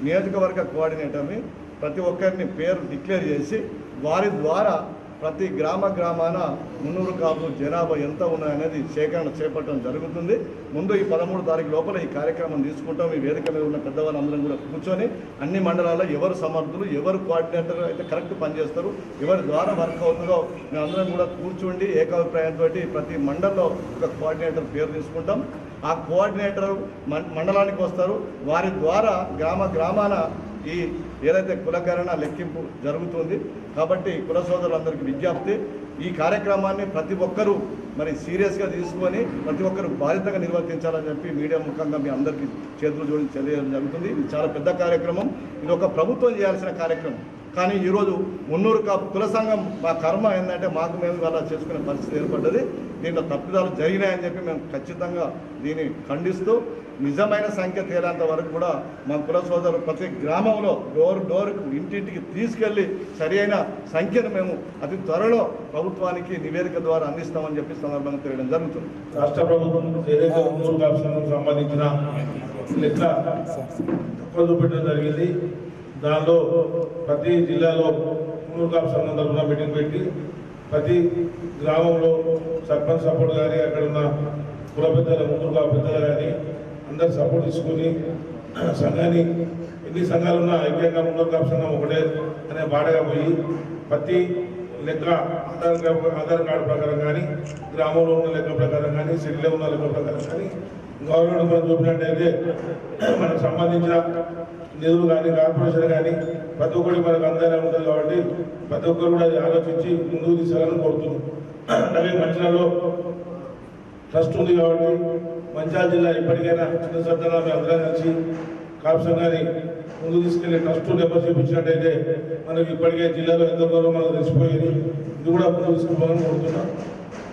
నియోజకవర్గ కోఆర్డినేటర్ని ప్రతి ఒక్కరిని పేరు డిక్లేర్ చేసి వారి ద్వారా ప్రతి గ్రామాన మున్నూరు కాపు జనాభా ఎంత ఉన్నాయనేది సేకరణ చేపట్టడం జరుగుతుంది. ముందు ఈ 13 తారీఖు లోపల ఈ కార్యక్రమం తీసుకుంటాం. ఈ వేదిక మీద ఉన్న పెద్దవాళ్ళందరం కూడా కూర్చొని అన్ని మండలాల్లో ఎవరు సమర్థులు, ఎవరు కోఆర్డినేటర్ అయితే కరెక్ట్ పనిచేస్తారు, ఎవరి ద్వారా వర్క్ అవుతుందో మేమందరం కూడా కూర్చుండి ఏకాభిప్రాయంతో ప్రతి మండలంలో ఒక కోఆర్డినేటర్ పేరు తీసుకుంటాం. ఆ కోఆర్డినేటర్ మండలానికి వస్తారు. వారి ద్వారా గ్రామాన ఈ ఏదైతే కులగణన లెక్కింపు జరుగుతుంది. కాబట్టి కుల సోదరులందరికీ విజ్ఞప్తి, ఈ కార్యక్రమాన్ని ప్రతి ఒక్కరూ మరి సీరియస్గా తీసుకొని ప్రతి ఒక్కరు బాధ్యతగా నిర్వర్తించాలని చెప్పి మీడియా ముఖంగా మీ అందరికీ చేతులు జోడించి తెలియడం జరుగుతుంది. ఇది చాలా పెద్ద కార్యక్రమం. ఇది ఒక ప్రభుత్వం చేయాల్సిన కార్యక్రమం. కానీ ఈరోజు మున్నూరు కాపు కుల సంఘం మా కర్మ ఏంటంటే మాకు మేము అలా చేసుకునే పరిస్థితి ఏర్పడ్డది. దీంట్లో తప్పిదాలు జరిగినాయని చెప్పి మేము ఖచ్చితంగా దీన్ని ఖండిస్తూ నిజమైన సంఖ్య తేలేంత వరకు కూడా మా కుల సోదరులు ప్రతి గ్రామంలో డోర్కు ఇంటింటికి తీసుకెళ్లి సరి అయిన సంఖ్యను మేము అతి త్వరలో ప్రభుత్వానికి నివేదిక ద్వారా అందిస్తామని చెప్పి సందర్భంగా తెలియడం జరుగుతుంది. రాష్ట్ర ప్రభుత్వం ఏదైతే మున్నూరు కాపు సంఘం సంబంధించిన లెక్క తక్కువ చూపెట్టడం జరిగింది. దానిలో ప్రతి జిల్లాలో మున్నూరు కాపు సంఘం తరఫున మీటింగ్ పెట్టి ప్రతి గ్రామంలో సర్పంచ్ సపోర్ట్ కానీ అక్కడ ఉన్న కుల పెద్దల మున్నూరు కాపు పెద్దలు కానీ అందరు సపోర్ట్ తీసుకుని సంఘాన్ని ఎన్ని సంఘాలు ఉన్నా ఐక్యంగా మున్నూరు కాపు సంఘం ఒకటే అనే బాటగా పోయి ప్రతి లెక్క ఆధార్ కార్డు ప్రకారం కానీ గ్రామంలో ఉన్న లెక్క ప్రకారం కానీ సిటీలో ఉన్న లెక్క ప్రకారం కానీ గవర్నమెంట్ మనం చూపినట్టయితే మనకు సంబంధించిన నిధులు కానీ కార్పొరేషన్ కానీ ప్రతి ఒక్కటి మనకు అందానే ఉంటుంది. కాబట్టి ప్రతి ఒక్కరు కూడా అది ఆలోచించి ముందుకు తీసుకోవాలని కోరుతున్నాం. అలాగే మంచిర్యాలలో ట్రస్ట్ ఉంది కాబట్టి మంచిర్యాల జిల్లా ఇప్పటికైనా చిన్న సర్దనా మేము అందరం కలిసి కాపు సంఘాన్ని ముందుకు తీసుకెళ్లి ట్రస్ట్ నెంబర్ చూపించినట్టయితే మనకి ఇప్పటికే జిల్లాలో ఎంత దూరం మనకు తెలిసిపోయేది. ఇది కూడా ముందుకు తీసుకోవాలని కోరుతున్నాం.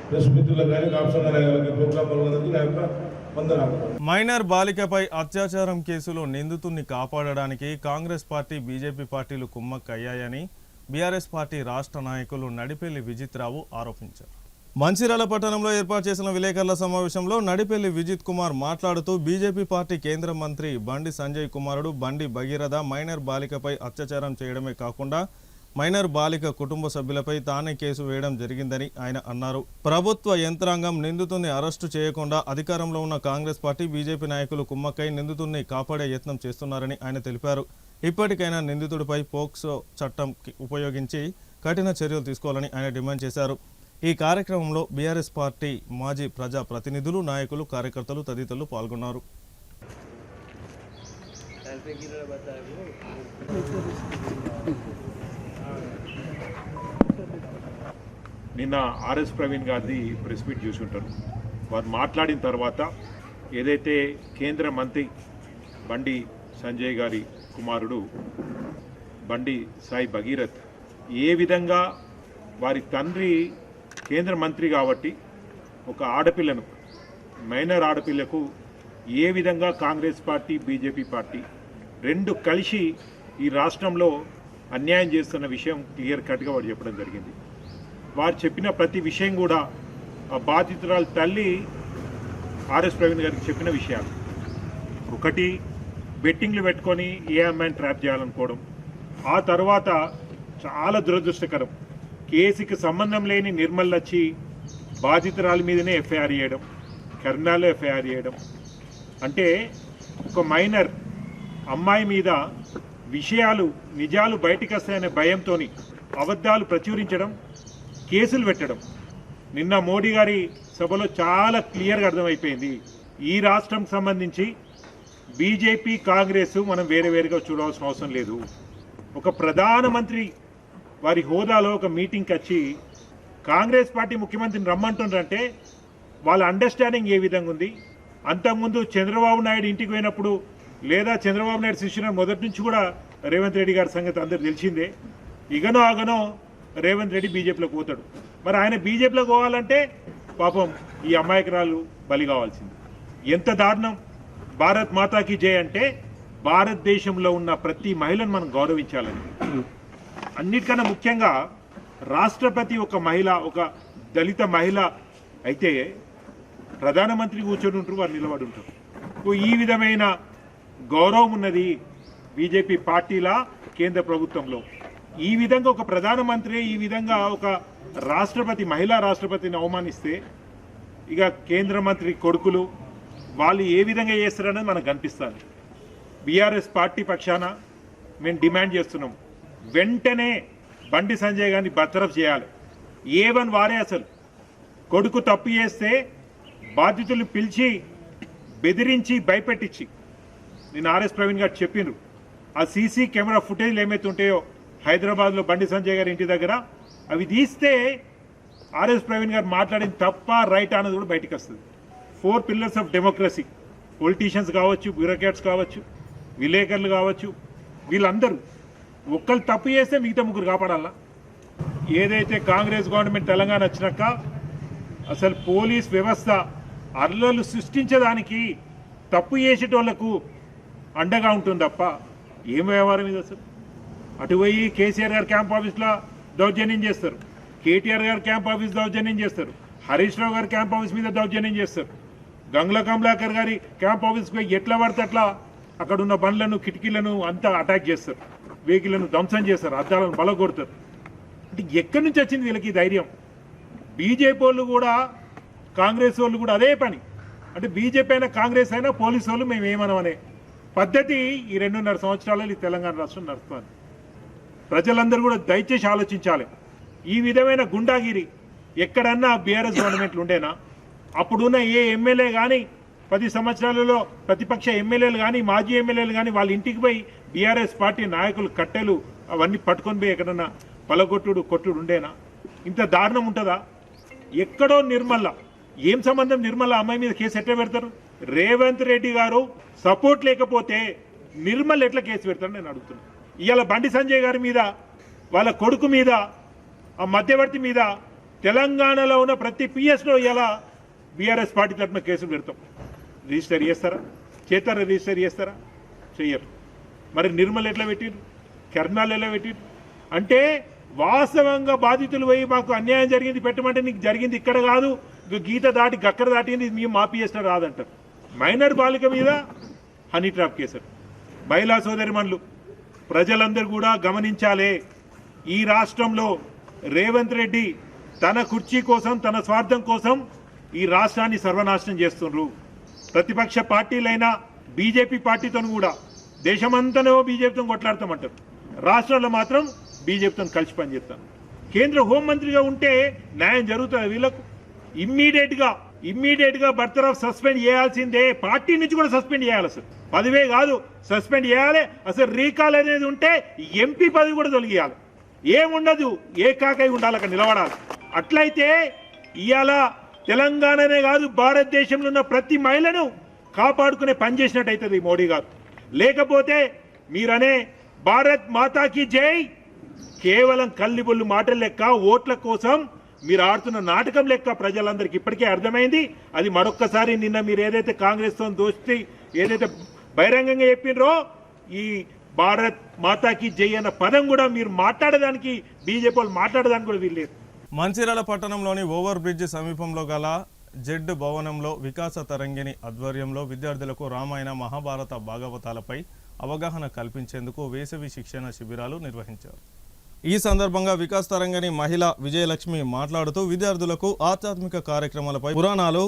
ప్రెస్ మిత్రులకు కానీ కాపు సంఘాలకి ప్రోగ్రాం పాల్గొన్నందుకు నా యొక్క వందనాలు. మైనర్ బాలికపై అత్యాచారం కేసులో నిందితుడిని కాపాడడానికి కాంగ్రెస్ పార్టీ, బీజేపీ పార్టీలు కుమ్మక్కయ్యాయని బీఆర్ఎస్ పార్టీ రాష్ట్ర నాయకులు నడిపెల్లి విజిత్రావు ఆరోపించారు. మంచిర్యాల పట్టణంలో ఏర్పాటు చేసిన విలేకరుల సమావేశంలో నడిపెల్లి విజిత్ కుమార్ మాట్లాడుతూ బీజేపీ పార్టీ కేంద్ర మంత్రి బండి సంజయ్ కుమారుడు బండి భగీరథ మైనర్ బాలికపై అత్యాచారం చేయడమే కాకుండా మైనర్ బాలిక కుటుంబ సభ్యులపై తానే కేసు వేయడం జరిగిందని ఆయన అన్నారు. ప్రభుత్వ యంత్రాంగం నిందితుడిని అరెస్టు చేయకుండా అధికారంలో ఉన్న కాంగ్రెస్ పార్టీ, బీజేపీ నాయకులు కుమ్మక్కై నిందితుడిని కాపాడే యత్నం చేస్తున్నారని ఆయన తెలిపారు. ఇప్పటికైనా నిందితుడిపై పోక్సో చట్టం ఉపయోగించి కఠిన చర్యలు తీసుకోవాలని ఆయన డిమాండ్ చేశారు. ఈ కార్యక్రమంలో బీఆర్ఎస్ పార్టీ మాజీ ప్రజా ప్రతినిధులు, నాయకులు, కార్యకర్తలు తదితరులు పాల్గొన్నారు. నిన్న ఆర్ఎస్ ప్రవీణ్ గారిది ప్రెస్ మీట్ చూసి ఉంటారు. వారు మాట్లాడిన తర్వాత ఏదైతే కేంద్ర మంత్రి బండి సంజయ్ గారి కుమారుడు బండి సాయి భగీరథ్ ఏ విధంగా వారి తండ్రి కేంద్ర మంత్రి కాబట్టి ఒక ఆడపిల్లను, మైనర్ ఆడపిల్లకు ఏ విధంగా కాంగ్రెస్ పార్టీ, బీజేపీ పార్టీ రెండు కలిసి ఈ రాష్ట్రంలో అన్యాయం చేస్తున్న విషయం క్లియర్ కట్గా వారు చెప్పడం జరిగింది. వారు చెప్పిన ప్రతి విషయం కూడా ఆ బాధితురాలు తల్లి ఆర్ఎస్ ప్రవీణ్ గారికి చెప్పిన విషయాలు. ఒకటి, బెట్టింగ్లు పెట్టుకొని ఏ అమ్మాయిని ట్రాప్ చేయాలనుకోవడం. ఆ తర్వాత చాలా దురదృష్టకరం, కేసుకి సంబంధం లేని నిర్మల్ వచ్చి బాధితురాలి మీదనే ఎఫ్ఐఆర్ చేయడం, కర్నాల్లో ఎఫ్ఐఆర్ చేయడం. అంటే ఒక మైనర్ అమ్మాయి మీద విషయాలు, నిజాలు బయటికి వస్తాయనే భయంతో అబద్ధాలు ప్రచురించడం, కేసులు పెట్టడం. నిన్న మోడీ గారి సభలో చాలా క్లియర్గా అర్థమైపోయింది, ఈ రాష్ట్రం సంబంధించి బీజేపీ, కాంగ్రెస్ మనం వేరువేరుగా చూడాల్సిన అవసరం లేదు. ఒక ప్రధానమంత్రి వారి హోదాలో ఒక మీటింగ్కి వచ్చి కాంగ్రెస్ పార్టీ ముఖ్యమంత్రిని రమ్మంటుండ్రంటే వాళ్ళ అండర్స్టాండింగ్ ఏ విధంగా ఉంది. అంతకుముందు చంద్రబాబు నాయుడు ఇంటికి పోయినప్పుడు, లేదా చంద్రబాబు నాయుడు శిష్యున మొదటి నుంచి కూడా రేవంత్ రెడ్డి గారి సంగతి అందరు తెలిసిందే. ఇగనో ఆగనో రేవంత్ రెడ్డి బీజేపీలోకి పోతాడు. మరి ఆయన బీజేపీలోకి పోవాలంటే పాపం ఈ అమాయకురాలు బలి కావాల్సింది. ఎంత దారుణం. భారత్ మాతాకి జై అంటే భారతదేశంలో ఉన్న ప్రతి మహిళను మనం గౌరవించాలని. అన్నిటికన్నా ముఖ్యంగా రాష్ట్రపతి ఒక మహిళ, ఒక దళిత మహిళ అయితే ప్రధానమంత్రి కూర్చొని ఉంటారు, వారు నిలబడి ఉంటారు. ఈ విధమైన గౌరవం ఉన్నది బీజేపీ పార్టీల కేంద్ర ప్రభుత్వంలో. ఈ విధంగా ఒక ప్రధానమంత్రి ఈ విధంగా ఒక రాష్ట్రపతి మహిళా రాష్ట్రపతిని అవమానిస్తే ఇక కేంద్ర మంత్రి కొడుకులు వాళ్ళు ఏ విధంగా చేస్తారనేది మనకు కనిపిస్తుంది. బీఆర్ఎస్ పార్టీ పక్షాన మేము డిమాండ్ చేస్తున్నాం, వెంటనే బండి సంజయ్ గారిని బర్తరఫ్ చేయాలి. ఏవన్ వారే అసలు కొడుకు తప్పు చేస్తే బాధితులు పిలిచి బెదిరించి భయపెట్టించి, నేను ఆర్ఎస్ ప్రవీణ్ గారు చెప్పిండ్రు, ఆ సీసీ కెమెరా ఫుటేజ్లు ఏమైతే ఉంటాయో హైదరాబాద్లో బండి సంజయ్ గారి ఇంటి దగ్గర అవి తీస్తే ఆర్ఎస్ ప్రవీణ్ గారు మాట్లాడింది తప్ప రైట్ అన్నది కూడా బయటకు వస్తుంది. 4 పిల్లర్స్ ఆఫ్ డెమోక్రసీ, పొలిటీషియన్స్ కావచ్చు, బ్యూరోక్రాట్స్ కావచ్చు, విలేకరులు కావచ్చు, వీళ్ళందరూ ఒక్కళ్ళు తప్పు చేస్తే మిగతా ముగ్గురు కాపాడాలా? ఏదైతే కాంగ్రెస్ గవర్నమెంట్ తెలంగాణ వచ్చినాక అసలు పోలీస్ వ్యవస్థ అల్లలు సృష్టించడానికి తప్పు చేసేటోళ్లకు అండగా ఉంటుంది తప్ప ఏం వ్యవహారం ఇది అసలు? అటు పోయి కేసీఆర్ గారు క్యాంప్ ఆఫీస్లో దౌర్జన్యం చేస్తారు, కేటీఆర్ గారు క్యాంప్ ఆఫీస్ దౌర్జన్యం చేస్తారు, హరీష్ రావు గారు క్యాంప్ ఆఫీస్ మీద దౌర్జన్యం చేస్తారు, గంగుల కమలాకర్ గారి క్యాంప్ ఆఫీస్కి ఎట్లా పడితే అట్లా అక్కడ ఉన్న బండ్లను కిటికీలను అంతా అటాక్ చేస్తారు, వెహికల్లను ధ్వంసం చేస్తారు, అద్దాలను బలగొడతారు. అంటే ఎక్కడి నుంచి వచ్చింది వీళ్ళకి ధైర్యం? బీజేపీ వాళ్ళు కూడా కాంగ్రెస్ వాళ్ళు కూడా అదే పని. అంటే బీజేపీ అయినా కాంగ్రెస్ అయినా పోలీసు వాళ్ళు మేము ఏమనమనే పద్ధతి ఈ 2.5 సంవత్సరాలలో ఈ తెలంగాణ రాష్ట్రం నడుస్తుంది. ప్రజలందరూ కూడా దయచేసి ఆలోచించాలి. ఈ విధమైన గుండాగిరి ఎక్కడన్నా బీఆర్ఎస్ గవర్నమెంట్లు ఉండేనా? అప్పుడున్న ఏ ఎమ్మెల్యే కానీ 10 సంవత్సరాలలో ప్రతిపక్ష ఎమ్మెల్యేలు కానీ మాజీ ఎమ్మెల్యేలు కానీ వాళ్ళ ఇంటికి పోయి బీఆర్ఎస్ పార్టీ నాయకులు కట్టెలు అవన్నీ పట్టుకొని పోయి ఎక్కడన్నా పలగొట్టుడు కొట్టుడు ఉండేనా? ఇంత దారుణం ఉంటుందా? ఎక్కడో నిర్మల్ల, ఏం సంబంధం నిర్మల్ల అమ్మాయి మీద కేసు ఎట్లా పెడతారు? రేవంత్ రెడ్డి గారు సపోర్ట్ లేకపోతే నిర్మల్ ఎట్లా కేసు పెడతారు నేను అడుగుతున్నాను. ఇవాళ బండి సంజయ్ గారి మీద, వాళ్ళ కొడుకు మీద, ఆ మధ్యవర్తి మీద తెలంగాణలో ఉన్న ప్రతి పిఎస్లో ఇలా బీఆర్ఎస్ పార్టీ తరఫున కేసులు పెడతాం. రిజిస్టర్ చేస్తారా? చేస్తారా? రిజిస్టర్ చేస్తారా? చెయ్యరు. మరి నిర్మల్ ఎట్లా పెట్టిరు? కర్నాల్ ఎలా పెట్టిరు? అంటే వాస్తవంగా బాధితులు పోయి మాకు అన్యాయం జరిగింది పెట్టమంటే నీకు జరిగింది ఇక్కడ కాదు, గీత దాటి గక్కర దాటింది మేము మాఫీ చేసిన రాదంటారు. మైనర్ బాలిక మీద హనీ ట్రాప్ కేసులు. మహిళా సోదరిమణులు ప్రజలందరూ కూడా గమనించాలే, ఈ రాష్ట్రంలో రేవంత్ రెడ్డి తన కుర్చీ కోసం, తన స్వార్థం కోసం ఈ రాష్ట్రాన్ని సర్వనాశనం చేస్తున్నారు. ప్రతిపక్ష పార్టీలైనా బీజేపీ పార్టీతో కూడా దేశమంతానో బీజేపీతో కొట్లాడతామంటారు, రాష్ట్రంలో మాత్రం బీజేపీతో కలిసి పనిచేస్తాను. కేంద్ర హోంమంత్రిగా ఉంటే న్యాయం జరుగుతుంది వీళ్ళకు. ఇమ్మీడియట్గా బర్తరఫ్ సస్పెండ్ చేయాల్సిందే, పార్టీ నుంచి కూడా సస్పెండ్ చేయాలి. అసలు పదవే కాదు, సస్పెండ్ చేయాలి. అసలు రీకాల్ అనేది ఉంటే ఎంపీ పదవి కూడా తొలగియాలి. ఏముండదు, ఏ కాకై ఉండాలి, అక్కడ నిలబడాలి. అట్లయితే ఇవాళ తెలంగాణనే కాదు భారతదేశంలో ఉన్న ప్రతి మహిళను కాపాడుకునే పని చేసినట్టు అవుతుంది మోడీ గారు. లేకపోతే మీరనే భారత్ మాతాకి జై కేవలం కల్లిబొల్లు మాటల లెక్క, ఓట్ల కోసం మీరు ఆడుతున్న నాటకం లెక్క ప్రజలందరికీ ఇప్పటికే అర్థమైంది. అది మరొక్కసారి నిన్న మీరు ఏదైతే కాంగ్రెస్తో దోస్తి ఏదైతే బహిరంగంగా చెప్పినరో, ఈ భారత్ మాతాకి జై అన్న పదం కూడా మీరు మాట్లాడడానికి, బీజేపీ వాళ్ళు మాట్లాడడానికి కూడా వీల్లేదు. మంచిర్యాల పట్టణంలోని ఓవర్ బ్రిడ్జ్ సమీపంలో గల జెడ్ భవనంలో వికాస తరంగిణి ఆధ్వర్యంలో విద్యార్థులకు రామాయణ మహాభారత భాగవతాలపై అవగాహన కల్పించేందుకు వేసవి శిక్షణ శిబిరాలు నిర్వహించారు. ఈ సందర్భంగా వికాస్ తరంగిణి మహిళ విజయలక్ష్మి మాట్లాడుతూ విద్యార్థులకు ఆధ్యాత్మిక కార్యక్రమాలపై, పురాణాలు,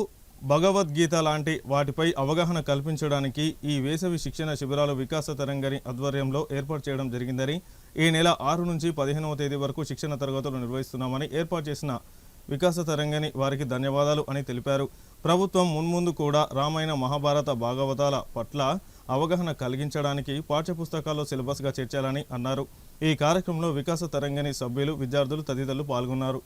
భగవద్గీత లాంటి వాటిపై అవగాహన కల్పించడానికి ఈ వేసవి శిక్షణ శిబిరాలు వికాస తరంగిణి ఆధ్వర్యంలో ఏర్పాటు చేయడం జరిగిందని, ఈ నెల 6 నుంచి 15వ తేదీ వరకు శిక్షణ తరగతులు నిర్వహిస్తున్నామని, ఏర్పాటు చేసిన వికాస తరంగిణి వారికి ధన్యవాదాలు అని తెలిపారు. ప్రభుత్వం మున్ముందు కూడా రామాయణ మహాభారత భాగవతాల పట్ల అవగాహన కలిగించడానికి పాఠ్యపుస్తకాల్లో సిలబస్గా చేర్చాలని అన్నారు. ఈ కార్యక్రమంలో వికాస తరంగిణి సభ్యులు, విద్యార్థులు తదితరులు పాల్గొన్నారు.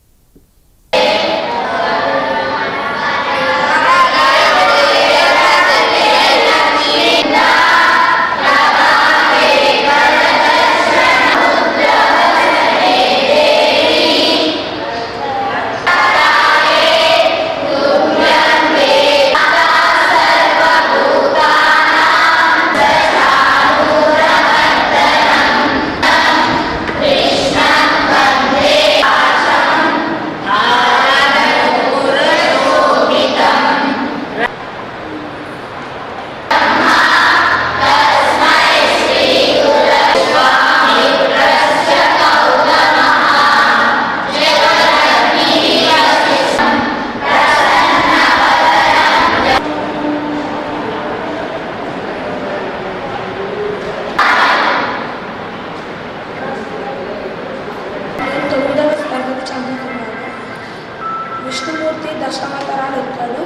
దశావతారాలు ఎత్తాడు.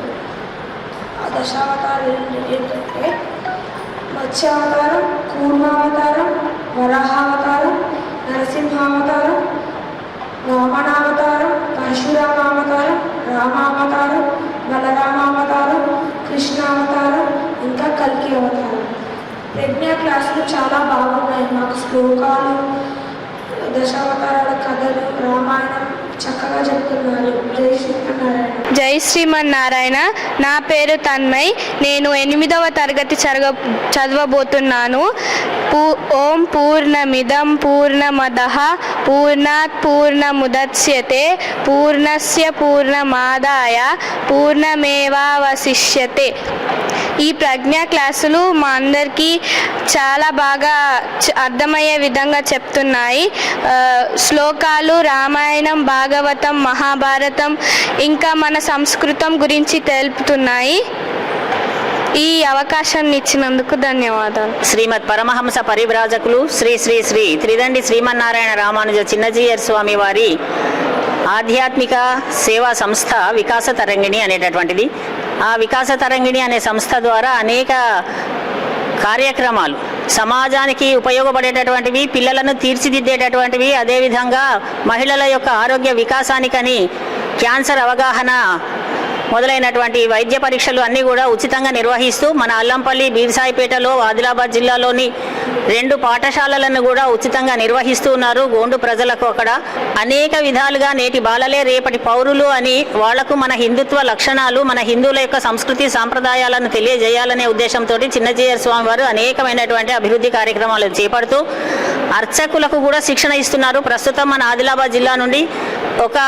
ఆ దశావతారాలు ఏంటంటే మత్స్యావతారం, కూర్మావతారం, వరాహావతారం, నరసింహావతారం, వామనావతారం, పరశురామావతారం, రామావతారం, బలరామావతారం, కృష్ణావతారం, ఇంకా కల్కి అవతారం. ప్రజ్ఞా క్లాసులు చాలా బాగున్నాయి. మాకు శ్లోకాలు, దశావతారాల కథలు, రామాయణం చక్కగా చెప్తున్నారు. జై శ్రీమన్నారాయణ. జై శ్రీమన్నారాయణ. నా పేరు తన్మయ్. నేను 8వ తరగతి చదవబోతున్నాను. ఓం పూర్ణమిదం పూర్ణమదః పూర్ణాత్ పూర్ణముదచ్యతే పూర్ణస్య పూర్ణమాదాయ పూర్ణమేవావశిష్యతే. ఈ ప్రజ్ఞా క్లాసులు మా అందరికీ చాలా బాగా అర్థమయ్యే విధంగా చెప్తున్నాయి. శ్లోకాలు రామాయణం, భాగవతం, మహాభారతం ఇంకా మన సంస్కృతం గురించి తెలుపుతున్నాయి. ఈ అవకాశాన్ని ఇచ్చినందుకు ధన్యవాదాలు. శ్రీమద్ పరమహంస పరివ్రాజకులు శ్రీ శ్రీ శ్రీ త్రిదండి శ్రీమన్నారాయణ రామానుజ చిన్నజీయర్ స్వామి వారి ఆధ్యాత్మిక సేవా సంస్థ వికాస తరంగిణి అనేటటువంటిది. ఆ వికాస తరంగిణి అనే సంస్థ ద్వారా అనేక కార్యక్రమాలు సమాజానికి ఉపయోగపడేటటువంటివి, పిల్లలను తీర్చిదిద్దేటటువంటివి, అదేవిధంగా మహిళల యొక్క ఆరోగ్య వికాసానికని క్యాన్సర్ అవగాహన మొదలైనటువంటి వైద్య పరీక్షలు అన్నీ కూడా ఉచితంగా నిర్వహిస్తూ మన అల్లంపల్లి, బీర్సాయిపేటలో, ఆదిలాబాద్ జిల్లాలోని 2 పాఠశాలలను కూడా ఉచితంగా నిర్వహిస్తూ ఉన్నారు. గోండు ప్రజలకు అక్కడ అనేక విధాలుగా నేటి బాలలే రేపటి పౌరులు అని వాళ్లకు మన హిందుత్వ లక్షణాలు, మన హిందువుల యొక్క సంస్కృతి సాంప్రదాయాలను తెలియజేయాలనే ఉద్దేశంతో చిన్నజీయర్ స్వామి వారు అనేకమైనటువంటి అభివృద్ధి కార్యక్రమాలను చేపడుతూ అర్చకులకు కూడా శిక్షణ ఇస్తున్నారు. ప్రస్తుతం మన ఆదిలాబాద్ జిల్లా నుండి ఒక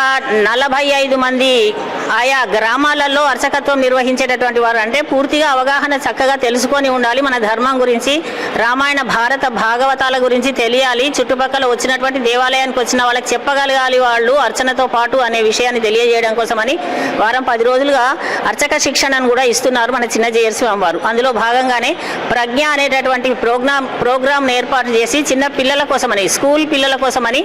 45 మంది ఆయా గ్రామాలలో అర్చకత్వం నిర్వహించేటటువంటి వారు. అంటే పూర్తిగా అవగాహన చక్కగా తెలుసుకొని ఉండాలి. మన ధర్మం గురించి, రామాయణ, భారత, భాగవతాల గురించి తెలియాలి. చుట్టుపక్కల వచ్చినటువంటి దేవాలయానికి వచ్చిన వాళ్ళకి చెప్పగలగాలి వాళ్ళు అర్చనతో పాటు అనే విషయాన్ని తెలియజేయడం కోసమని వారం 10 రోజులుగా అర్చక శిక్షణను కూడా ఇస్తున్నారు మన చిన్నజీయర్ స్వామి వారు. అందులో భాగంగానే ప్రజ్ఞ అనేటటువంటి ప్రోగ్రామ్ ఏర్పాటు చేసి చిన్న పిల్లల కోసమని, స్కూల్ పిల్లల కోసమని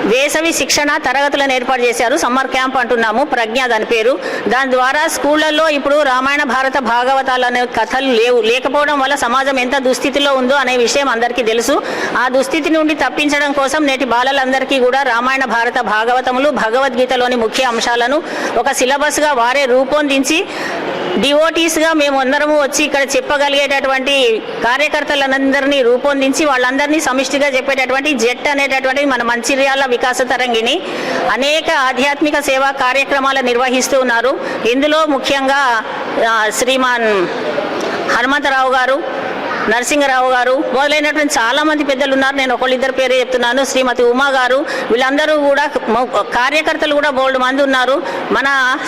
వేసవి శిక్షణ తరగతులను ఏర్పాటు చేశారు. సమ్మర్ క్యాంప్ అంటున్నాము, ప్రజ్ఞ దాని పేరు. దాని ద్వారా స్కూళ్లలో ఇప్పుడు రామాయణ, భారత, భాగవతాలు అనే కథలు లేకపోవడం వల్ల సమాజం ఎంత దుస్థితిలో ఉందో అనే విషయం అందరికీ తెలుసు. ఆ దుస్థితి నుండి తప్పించడం కోసం నేటి బాలలందరికీ కూడా రామాయణ, భారత, భాగవతములు, భగవద్గీతలోని ముఖ్య అంశాలను ఒక సిలబస్గా వారే రూపొందించి డివోటీస్గా మేము అందరము వచ్చి ఇక్కడ చెప్పగలిగేటటువంటి కార్యకర్తలందరినీ రూపొందించి వాళ్ళందరినీ సమిష్టిగా చెప్పేటటువంటి జెట్ అనేటటువంటి మన మంచిర్యాల వికాస తరంగిణి అనేక ఆధ్యాత్మిక సేవా కార్యక్రమాలు నిర్వహిస్తూ ఉన్నారు. ఇందులో ముఖ్యంగా శ్రీమాన్ హనుమంతరావు గారు, నరసింహరావు గారు మొదలైనటువంటి చాలామంది పెద్దలు ఉన్నారు. నేను ఒకళ్ళిద్దరు పేరు చెప్తున్నాను. శ్రీమతి ఉమా గారు, వీళ్ళందరూ కూడా కార్యకర్తలు కూడా బోల్డ్ మంది ఉన్నారు. మన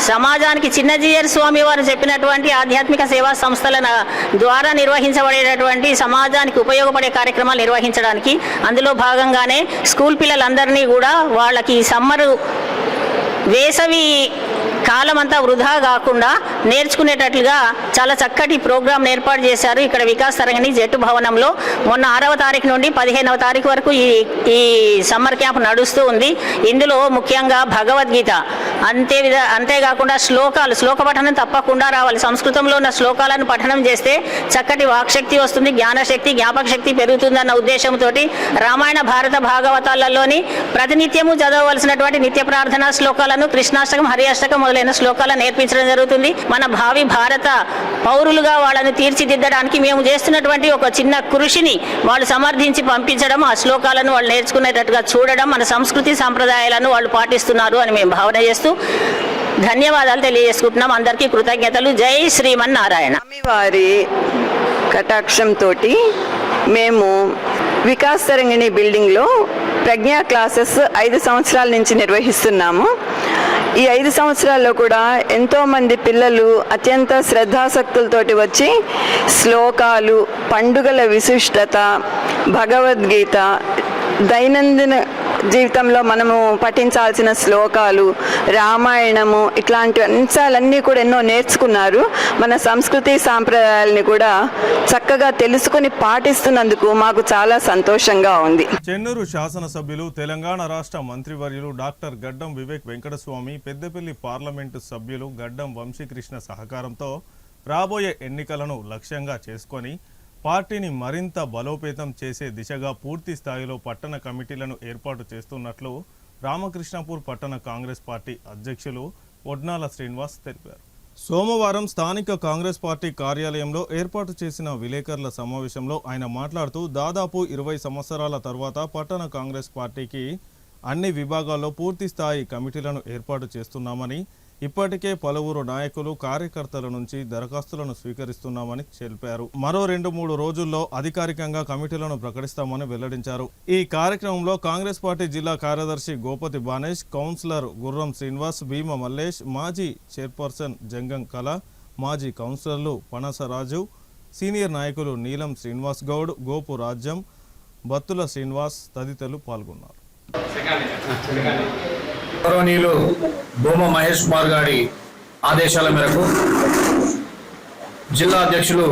సమాజానికి చిన్నజీయర్ స్వామి వారు చెప్పినటువంటి ఆధ్యాత్మిక సేవా సంస్థల ద్వారా నిర్వహించబడేటటువంటి సమాజానికి ఉపయోగపడే కార్యక్రమాలు నిర్వహించడానికి అందులో భాగంగానే స్కూల్ పిల్లలందరినీ కూడా వాళ్ళకి సమ్మరు వేసవి కాలం అంతా వృధా కాకుండా నేర్చుకునేటట్లుగా చాలా చక్కటి ప్రోగ్రాం ఏర్పాటు చేశారు ఇక్కడ వికాస్ తరంగిణి జట్టు భవనంలో. మొన్న 6వ తారీఖు నుండి 15వ తారీఖు వరకు ఈ సమ్మర్ క్యాంప్ నడుస్తూ ఉంది. ఇందులో ముఖ్యంగా భగవద్గీత, అంతేకాకుండా శ్లోక పఠనం తప్పకుండా రావాలి. సంస్కృతంలో ఉన్న శ్లోకాలను పఠనం చేస్తే చక్కటి వాక్శక్తి వస్తుంది, జ్ఞానశక్తి, జ్ఞాపక శక్తి పెరుగుతుందన్న ఉద్దేశంతో రామాయణ, భారత, భాగవతాలలోని ప్రతినిత్యము చదవవలసినటువంటి నిత్య ప్రార్థనా శ్లోకాలను, కృష్ణాష్టకం, హరియాష్టకం మొదలైన శ్లోకాలను నేర్పించడం జరుగుతుంది. మన భావి భారత పౌరులుగా వాళ్ళని తీర్చిదిద్దడానికి మేము చేస్తున్నటువంటి ఒక చిన్న కృషిని వాళ్ళు సమర్థించి పంపించడం, ఆ శ్లోకాలను వాళ్ళు నేర్చుకునేటట్టుగా చూడడం, మన సంస్కృతి సాంప్రదాయాలను వాళ్ళు పాటిస్తున్నారు అని మేము భావన చేస్తూ ధన్యవాదాలు తెలియజేసుకుంటున్నాం. అందరికీ కృతజ్ఞతలు. జై శ్రీమన్నారాయణ. వారి కటాక్షంతో మేము వికాస్ తరంగిణి బిల్డింగ్లో ప్రజ్ఞా క్లాసెస్ 5 సంవత్సరాల నుంచి నిర్వహిస్తున్నాము. ఈ 5 సంవత్సరాల్లో కూడా ఎంతోమంది పిల్లలు అత్యంత శ్రద్ధాసక్తులతోటి వచ్చి శ్లోకాలు, పండుగల విశిష్టత, భగవద్గీత, దైనందిన జీవితంలో మనము పఠించాల్సిన శ్లోకాలు, రామాయణము, ఇట్లాంటి అంశాలన్నీ కూడా ఎన్నో నేర్చుకున్నారు. మన సంస్కృతి సాంప్రదాయాలని కూడా చక్కగా తెలుసుకుని పాటిస్తున్నందుకు మాకు చాలా సంతోషంగా ఉంది. చెన్నూరు శాసనసభ్యులు, తెలంగాణ రాష్ట్ర మంత్రివర్యులు డాక్టర్ గడ్డం వివేక్ వెంకటస్వామి, పెద్దపల్లి పార్లమెంటు సభ్యులు గడ్డం వంశీకృష్ణ సహకారంతో రాబోయే ఎన్నికలను లక్ష్యంగా చేసుకొని పార్టీని మరింత బలోపేతం చేసే దిశగా పూర్తి స్థాయిలో పట్టణ కమిటీలను ఏర్పాటు చేస్తున్నట్లు రామకృష్ణపూర్ పట్టణ కాంగ్రెస్ పార్టీ అధ్యక్షులు వడ్నాల శ్రీనివాస్ తెలిపారు. సోమవారం స్థానిక కాంగ్రెస్ పార్టీ కార్యాలయంలో ఏర్పాటు చేసిన విలేకరుల సమావేశంలో ఆయన మాట్లాడుతూ దాదాపు 20 సంవత్సరాల తర్వాత పట్టణ కాంగ్రెస్ పార్టీకి అన్ని విభాగాల్లో పూర్తి స్థాయి కమిటీలను ఏర్పాటు చేస్తున్నామని, ఇప్పటికే పలువురు నాయకులు, కార్యకర్తల నుంచి దరఖాస్తులను స్వీకరిస్తున్నామని తెలిపారు. మరో 2-3 రోజుల్లో అధికారికంగా కమిటీలను ప్రకటిస్తామని వెల్లడించారు. ఈ కార్యక్రమంలో కాంగ్రెస్ పార్టీ జిల్లా కార్యదర్శి గోపతి బానేష్, కౌన్సిలర్ గుర్రం శ్రీనివాస్, భీమ మల్లేష్, మాజీ చైర్పర్సన్ జంగం కళ, మాజీ కౌన్సిలర్లు పనసరాజు, సీనియర్ నాయకులు నీలం శ్రీనివాస్ గౌడ్, గోపు రాజ్యం, బత్తుల శ్రీనివాస్ తదితరులు పాల్గొన్నారు. గౌరవనీయులు భూమ మహేష్ కుమార్ గారి ఆదేశాల మేరకు జిల్లా అధ్యక్షులు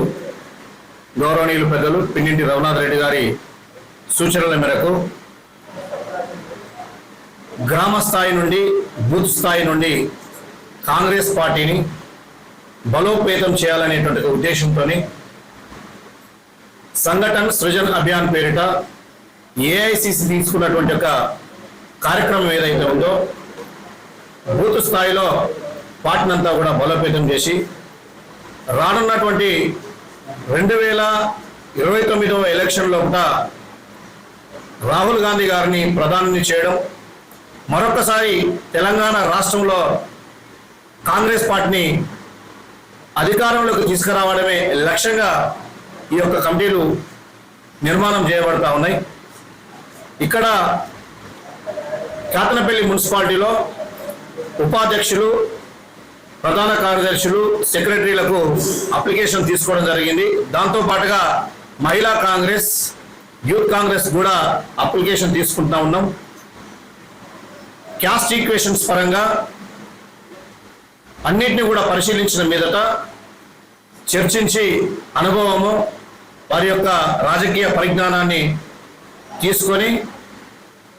గౌరవనీయులు పెద్దలు పిన్నింటి రఘునాథ్ రెడ్డి గారి సూచనల మేరకు గ్రామ స్థాయి నుండి బూత్ స్థాయి నుండి కాంగ్రెస్ పార్టీని బలోపేతం చేయాలనేటువంటి ఉద్దేశంతో సంఘటన్ సృజన్ అభియాన్ పేరిట ఏఐసిసి తీసుకున్నటువంటి ఒక కార్యక్రమం ఏదైతే ఉందో బూత్ స్థాయిలో పార్టీనంతా కూడా బలోపేతం చేసి రానున్నటువంటి 2029వ ఎలక్షన్లో కూడా రాహుల్ గాంధీ గారిని ప్రధాని చేయడం, మరొకసారి తెలంగాణ రాష్ట్రంలో కాంగ్రెస్ పార్టీని అధికారంలోకి తీసుకురావడమే లక్ష్యంగా ఈ యొక్క కమిటీలు నిర్మాణం చేయబడతా ఉన్నాయి. ఇక్కడ కాతనపల్లి మున్సిపాలిటీలో ఉపాధ్యక్షులు, ప్రధాన కార్యదర్శులు, సెక్రటరీలకు అప్లికేషన్ తీసుకోవడం జరిగింది. దాంతోపాటుగా మహిళా కాంగ్రెస్, యూత్ కాంగ్రెస్ కూడా అప్లికేషన్ తీసుకుంటా ఉన్నాం. క్యాస్ట్ ఈక్వేషన్స్ పరంగా అన్నిటిని కూడా పరిశీలించిన మీదట చర్చించి అనుభవము, వారి యొక్క రాజకీయ పరిజ్ఞానాన్ని తీసుకొని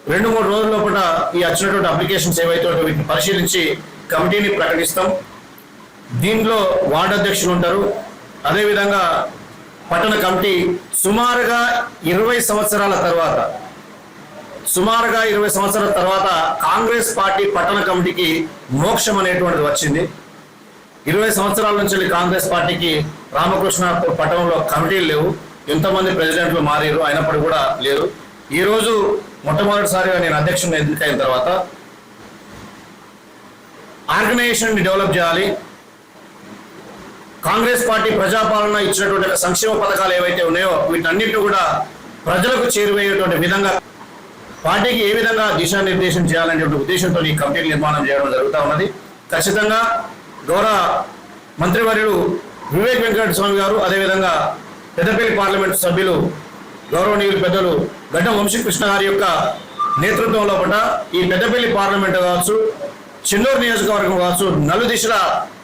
2-3 రోజుల లోపల ఈ వచ్చినటువంటి అప్లికేషన్స్ ఏవైతే వీటిని పరిశీలించి కమిటీని ప్రకటిస్తాం. దీనిలో వార్డు అధ్యక్షులు ఉంటారు. అదేవిధంగా పట్టణ కమిటీ సుమారుగా 20 సంవత్సరాల తర్వాత కాంగ్రెస్ పార్టీ పట్టణ కమిటీకి మోక్షం అనేటువంటిది వచ్చింది. 20 సంవత్సరాల నుంచి కాంగ్రెస్ పార్టీకి రామకృష్ణపూర్ పట్టణంలో కమిటీలు లేవు. ఎంతోమంది ప్రెసిడెంట్లు మారారు, అయినప్పుడు కూడా లేరు. ఈరోజు మొట్టమొదటిసారిగా నేను అధ్యక్షుడిని ఎన్నికైన తర్వాత ఆర్గనైజేషన్ డెవలప్ చేయాలి. కాంగ్రెస్ పార్టీ ప్రజాపాలన ఇచ్చినటువంటి సంక్షేమ పథకాలు ఏవైతే ఉన్నాయో వీటన్నిటిని కూడా ప్రజలకు చేరువయ్యేటువంటి విధంగా పార్టీకి ఏ విధంగా దిశానిర్దేశం చేయాలనేటువంటి ఉద్దేశంతో ఈ కమిటీ నిర్మాణం చేయడం జరుగుతూ ఉన్నది. ఖచ్చితంగా గౌరవ మంత్రివర్యులు వివేక్ వెంకటస్వామి గారు, అదేవిధంగా పెద్దపల్లి పార్లమెంటు సభ్యులు గౌరవనీయులు పెద్దలు గడ్డం వంశీకృష్ణ గారి యొక్క నేతృత్వంలో పడ్డ ఈ పెద్దపల్లి పార్లమెంటు కావచ్చు, చెన్నూరు నియోజకవర్గం కావచ్చు, నలుదిశల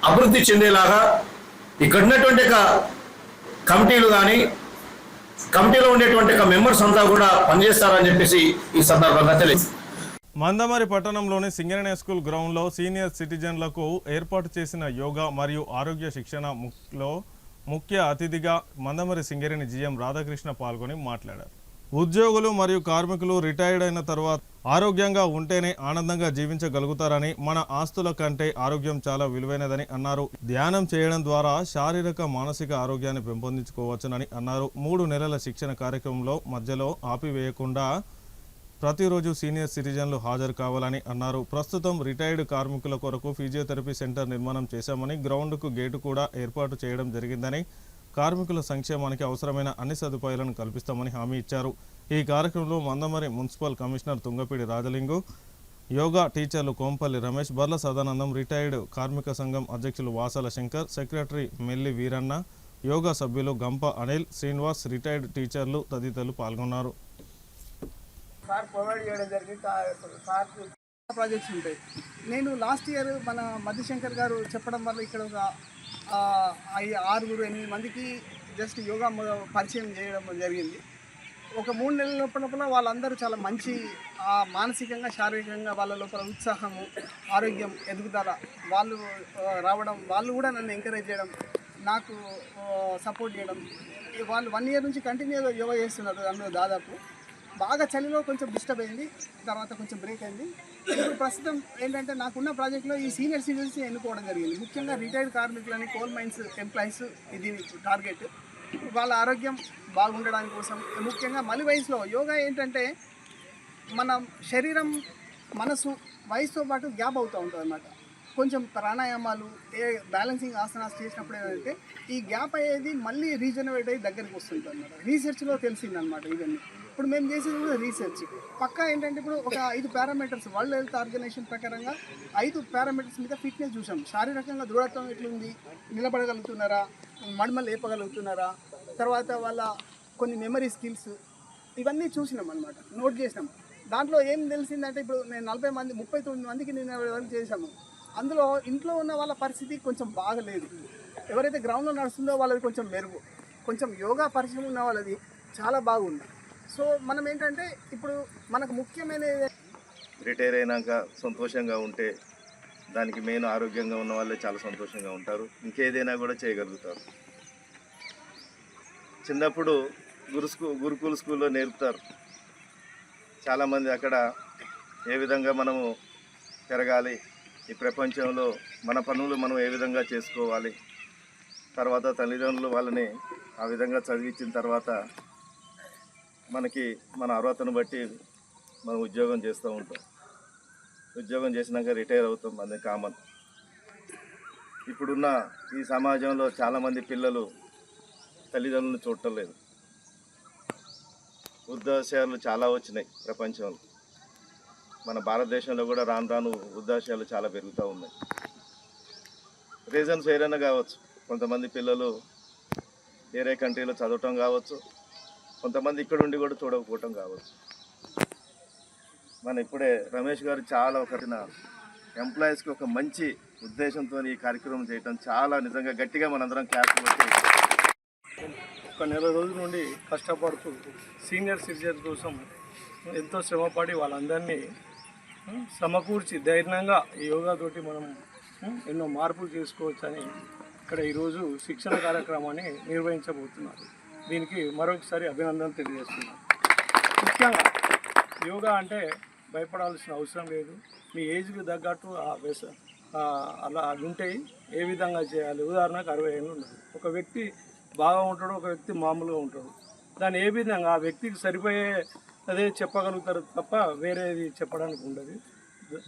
అభివృద్ధి చెందేలాగా ఇక్కడ ఉన్నటువంటి కమిటీలు కానీ కమిటీలో ఉండేటువంటి మెంబర్స్ అంతా కూడా పనిచేస్తారని చెప్పేసి ఈ సందర్భంగా తెలియదు. మందమరి పట్టణంలోని సింగరేణి స్కూల్ గ్రౌండ్లో సీనియర్ సిటిజన్లకు ఏర్పాటు చేసిన యోగా మరియు ఆరోగ్య శిక్షణలో ముఖ్య అతిథిగా మందమరి సింగరేణి జీఎం రాధాకృష్ణ పాల్గొని మాట్లాడారు. ఉద్యోగులు మరియు కార్మికులు రిటైర్డ్ అయిన తర్వాత ఆరోగ్యంగా ఉంటేనే ఆనందంగా జీవించగలుగుతారని, మన ఆస్తుల కంటే ఆరోగ్యం చాలా విలువైనదని అన్నారు. ధ్యానం చేయడం ద్వారా శారీరక మానసిక ఆరోగ్యాన్ని పెంపొందించుకోవచ్చునని అన్నారు. 3 నెలల శిక్షణ కార్యక్రమంలో మధ్యలో ఆపివేయకుండా ప్రతిరోజు సీనియర్ సిటిజన్లు హాజరు కావాలని అన్నారు. ప్రస్తుతం రిటైర్డ్ కార్మికుల కొరకు ఫిజియోథెరపీ సెంటర్ నిర్మాణం చేశామని, గ్రౌండ్కు గేటు కూడా ఏర్పాటు చేయడం జరిగిందని, కార్మికుల సంక్షేమానికి అవసరమైన అన్ని సదుపాయాలను కల్పిస్తామని హామీ ఇచ్చారు. ఈ కార్యక్రమంలో మందమరి మున్సిపల్ కమిషనర్ తుంగపీడి రాజలింగు, యోగా టీచర్లు కోంపల్లి రమేష్, బర్ల సదానందం, రిటైర్డ్ కార్మిక సంఘం అధ్యక్షులు వాసాల శంకర్, సెక్రటరీ మెల్లి వీరన్న, యోగా సభ్యులు గంప అనిల్, శ్రీనివాస్, రిటైర్డ్ టీచర్లు తదితరులు పాల్గొన్నారు. సార్ ప్రొవైడ్ చేయడం జరిగింది. సార్ ప్రాజెక్ట్స్ ఉంటాయి. నేను లాస్ట్ ఇయర్ మన మధుశంకర్ గారు చెప్పడం వల్ల ఇక్కడ ఒక 6-8 మందికి జస్ట్ యోగా పరిచయం చేయడం జరిగింది. ఒక 3 నెలల లోపల వాళ్ళందరూ చాలా మంచి మానసికంగా శారీరకంగా వాళ్ళ లోపల ఉత్సాహము, ఆరోగ్యం, ఎదుగుదల వాళ్ళు రావడం, వాళ్ళు కూడా నన్ను ఎంకరేజ్ చేయడం, నాకు సపోర్ట్ చేయడం. వాళ్ళు 1 ఇయర్ నుంచి కంటిన్యూగా యోగా చేస్తున్నారు. అందులో దాదాపు బాగా చలిలో కొంచెం డిస్టర్బ్ అయింది, తర్వాత కొంచెం బ్రేక్ అయింది. ఇప్పుడు ప్రస్తుతం ఏంటంటే నాకున్న ప్రాజెక్ట్లో ఈ సీనియర్ సిటిజన్స్ని ఎన్నుకోవడం జరిగింది. ముఖ్యంగా రిటైర్డ్ కార్మికులని, కోల్ మైన్స్ ఎంప్లాయీస్ ఇది టార్గెట్. వాళ్ళ ఆరోగ్యం బాగుండడానికి కోసం ముఖ్యంగా మలి వయసులో యోగా ఏంటంటే మన శరీరం, మనసు వయసుతో పాటు గ్యాప్ అవుతూ ఉంటుంది అన్నమాట. కొంచెం ప్రాణాయామాలు, బ్యాలెన్సింగ్ ఆసనాలు చేసినప్పుడు ఏంటంటే ఈ గ్యాప్ అయ్యేది మళ్ళీ రీజనరేట్ అయ్యి దగ్గరికి వస్తుంది అన్నమాట. రీసెర్చ్లో తెలిసిందనమాట ఇవన్నీ. ఇప్పుడు మేము చేసేది కూడా రీసెర్చ్. పక్కా ఏంటంటే ఇప్పుడు ఒక 5 పారామీటర్స్ వరల్డ్ హెల్త్ ఆర్గనైజేషన్ ప్రకారంగా 5 పారామీటర్స్ మీద ఫిట్నెస్ చూసాం. శారీరకంగా దృఢత్వం ఎట్లుంది, నిలబడగలుగుతున్నారా, మడమలు లేపగలుగుతున్నారా, తర్వాత వాళ్ళ కొన్ని మెమరీ స్కిల్స్ ఇవన్నీ చూసినాం అనమాట, నోట్ చేసినాం. దాంట్లో ఏం తెలిసిందంటే ఇప్పుడు నేను 39 మందికి నేను వరకు చేశాము. అందులో ఇంట్లో ఉన్న వాళ్ళ పరిస్థితి కొంచెం బాగలేదు. ఎవరైతే గ్రౌండ్లో నడుస్తుందో వాళ్ళది కొంచెం మెరుగు, కొంచెం యోగా పరిచయం ఉన్న వాళ్ళది చాలా బాగుంది. సో మనం ఏంటంటే ఇప్పుడు మనకు ముఖ్యమైన రిటైర్ అయినాక సంతోషంగా ఉంటే దానికి మెయిన్ ఆరోగ్యంగా ఉన్న వాళ్ళే చాలా సంతోషంగా ఉంటారు, ఇంకేదైనా కూడా చేయగలుగుతారు. చిన్నప్పుడు గురుకుల స్కూల్లో నేర్పుతారు చాలామంది, అక్కడ ఏ విధంగా మనము పెరగాలి, ఈ ప్రపంచంలో మన పనులు మనం ఏ విధంగా చేసుకోవాలి, తర్వాత తల్లిదండ్రులు వాళ్ళని ఆ విధంగా చదివించిన తర్వాత మనకి మన అర్హతను బట్టి మనం ఉద్యోగం చేస్తూ ఉంటాం. ఉద్యోగం చేసినాక రిటైర్ అవుతాం, అది కామన్. ఇప్పుడున్న ఈ సమాజంలో చాలామంది పిల్లలు తల్లిదండ్రులను చూడటం లేదు. వృద్ధాశ్రయాలు చాలా వచ్చినాయి ప్రపంచంలో. మన భారతదేశంలో కూడా రాను రాను వృద్ధాశ్రయాలు చాలా పెరుగుతూ ఉన్నాయి. రీజన్స్ ఏదైనా కావచ్చు. కొంతమంది పిల్లలు వేరే కంట్రీలో చదవటం కావచ్చు, కొంతమంది ఇక్కడ ఉండి కూడా చూడకపోవటం కావచ్చు. మన ఇప్పుడే రమేష్ గారు చాలా ఒకరిన ఎంప్లాయీస్కి ఒక మంచి ఉద్దేశంతో ఈ కార్యక్రమం చేయటం చాలా నిజంగా గట్టిగా మనందరం క్లాస్ కొట్టి ఒక నెల రోజుల నుండి కష్టపడుతూ సీనియర్ సిటిజన్స్ కోసం ఎంతో శ్రమపడి వాళ్ళందరినీ సమకూర్చి ధైర్యంగా ఈ యోగాతోటి మనం ఎన్నో మార్పులు చేసుకోవచ్చని ఇక్కడ ఈరోజు శిక్షణ కార్యక్రమాన్ని నిర్వహించబోతున్నారు. దీనికి మరొకసారి అభినందనలు తెలియజేస్తున్నాను. ముఖ్యంగా యోగా అంటే భయపడాల్సిన అవసరం లేదు. మీ ఏజ్కి తగ్గట్టు అలా అది ఉంటాయి, ఏ విధంగా చేయాలి. ఉదాహరణకు 60 ఏళ్ళు ఉన్నది, ఒక వ్యక్తి బాగా ఉంటాడు, ఒక వ్యక్తి మామూలుగా ఉంటాడు. దాన్ని ఏ విధంగా ఆ వ్యక్తికి సరిపోయే అదే చెప్పగలుగుతారు తప్ప వేరేది చెప్పడానికి ఉండదు.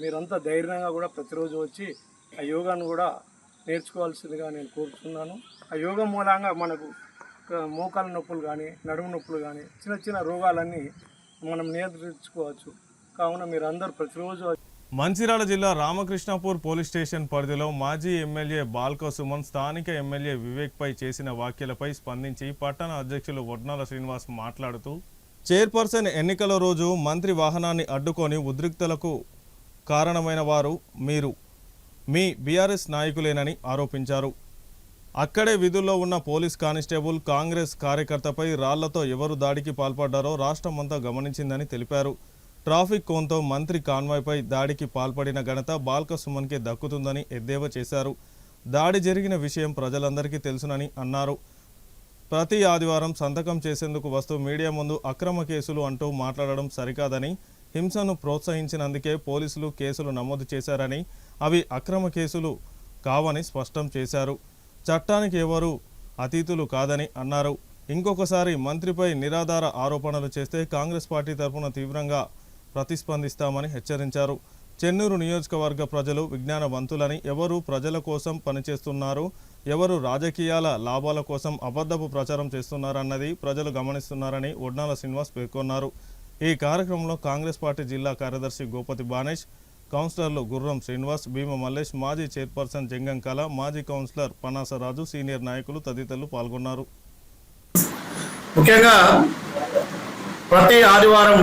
మీరంతా ధైర్యంగా కూడా ప్రతిరోజు వచ్చి ఆ యోగాను కూడా నేర్చుకోవాల్సిందిగా నేను కోరుతున్నాను. ఆ యోగా మూలంగా మనకు మోకాల నొప్పులు కానీ, నడుము నొప్పులు కానీ, చిన్న చిన్న రోగాలన్నీ మనం నియంత్రించుకోవచ్చు. కావున మీరు అందరూ ప్రతిరోజు. మంచిర్యాల జిల్లా రామకృష్ణాపూర్ పోలీస్ స్టేషన్ పరిధిలో మాజీ ఎమ్మెల్యే బాల్క సుమన్ స్థానిక ఎమ్మెల్యే వివేక్పై చేసిన వ్యాఖ్యలపై స్పందించి పట్టణ అధ్యక్షులు వడ్నాల శ్రీనివాస్ మాట్లాడుతూ, చైర్పర్సన్ ఎన్నికల రోజు మంత్రి వాహనాన్ని అడ్డుకొని ఉద్రిక్తలకు కారణమైన వారు మీ బీఆర్ఎస్ నాయకులేనని ఆరోపించారు. అక్కడే విధుల్లో ఉన్న పోలీస్ కానిస్టేబుల్ కాంగ్రెస్ కార్యకర్తపై రాళ్లతో ఎవరు దాడికి పాల్పడ్డారో రాష్ట్రమంతా గమనించిందని తెలిపారు. ట్రాఫిక్ కోన్తో మంత్రి కాన్వాయ్పై దాడికి పాల్పడిన ఘనత బాల్క సుమన్కే దక్కుతుందని ఎద్దేవా చేశారు. దాడి జరిగిన విషయం ప్రజలందరికీ తెలుసునని అన్నారు. ప్రతి ఆదివారం సంతకం చేసేందుకు వస్తూ మీడియా ముందు అక్రమ కేసులు అంటూ మాట్లాడడం సరికాదని, హింసను ప్రోత్సహించినందుకే పోలీసులు కేసులు నమోదు చేశారని, అవి అక్రమ కేసులు కావని స్పష్టం చేశారు. చట్టానికి ఎవరు అతీతులు కాదని అన్నారు. ఇంకొకసారి మంత్రిపై నిరాధార ఆరోపణలు చేస్తే కాంగ్రెస్ పార్టీ తరఫున తీవ్రంగా ప్రతిస్పందిస్తామని హెచ్చరించారు. చెన్నూరు నియోజకవర్గ ప్రజలు విజ్ఞానవంతులని, ఎవరు ప్రజల కోసం పనిచేస్తున్నారు, ఎవరు రాజకీయాల లాభాల కోసం అబద్ధపు ప్రచారం చేస్తున్నారన్నది ప్రజలు గమనిస్తున్నారని వడ్నాల శ్రీనివాస్ పేర్కొన్నారు. ఈ కార్యక్రమంలో కాంగ్రెస్ పార్టీ జిల్లా కార్యదర్శి గోపతి బానేష్, కౌన్సిలర్లు గుర్రం శ్రీనివాస్, భీమ మల్లేష్, మాజీ చైర్పర్సన్ జంగం కళ, మాజీ కౌన్సిలర్ పనాసరాజు, సీనియర్ నాయకులు తదితరులు పాల్గొన్నారు. ముఖ్యంగా ప్రతి ఆదివారం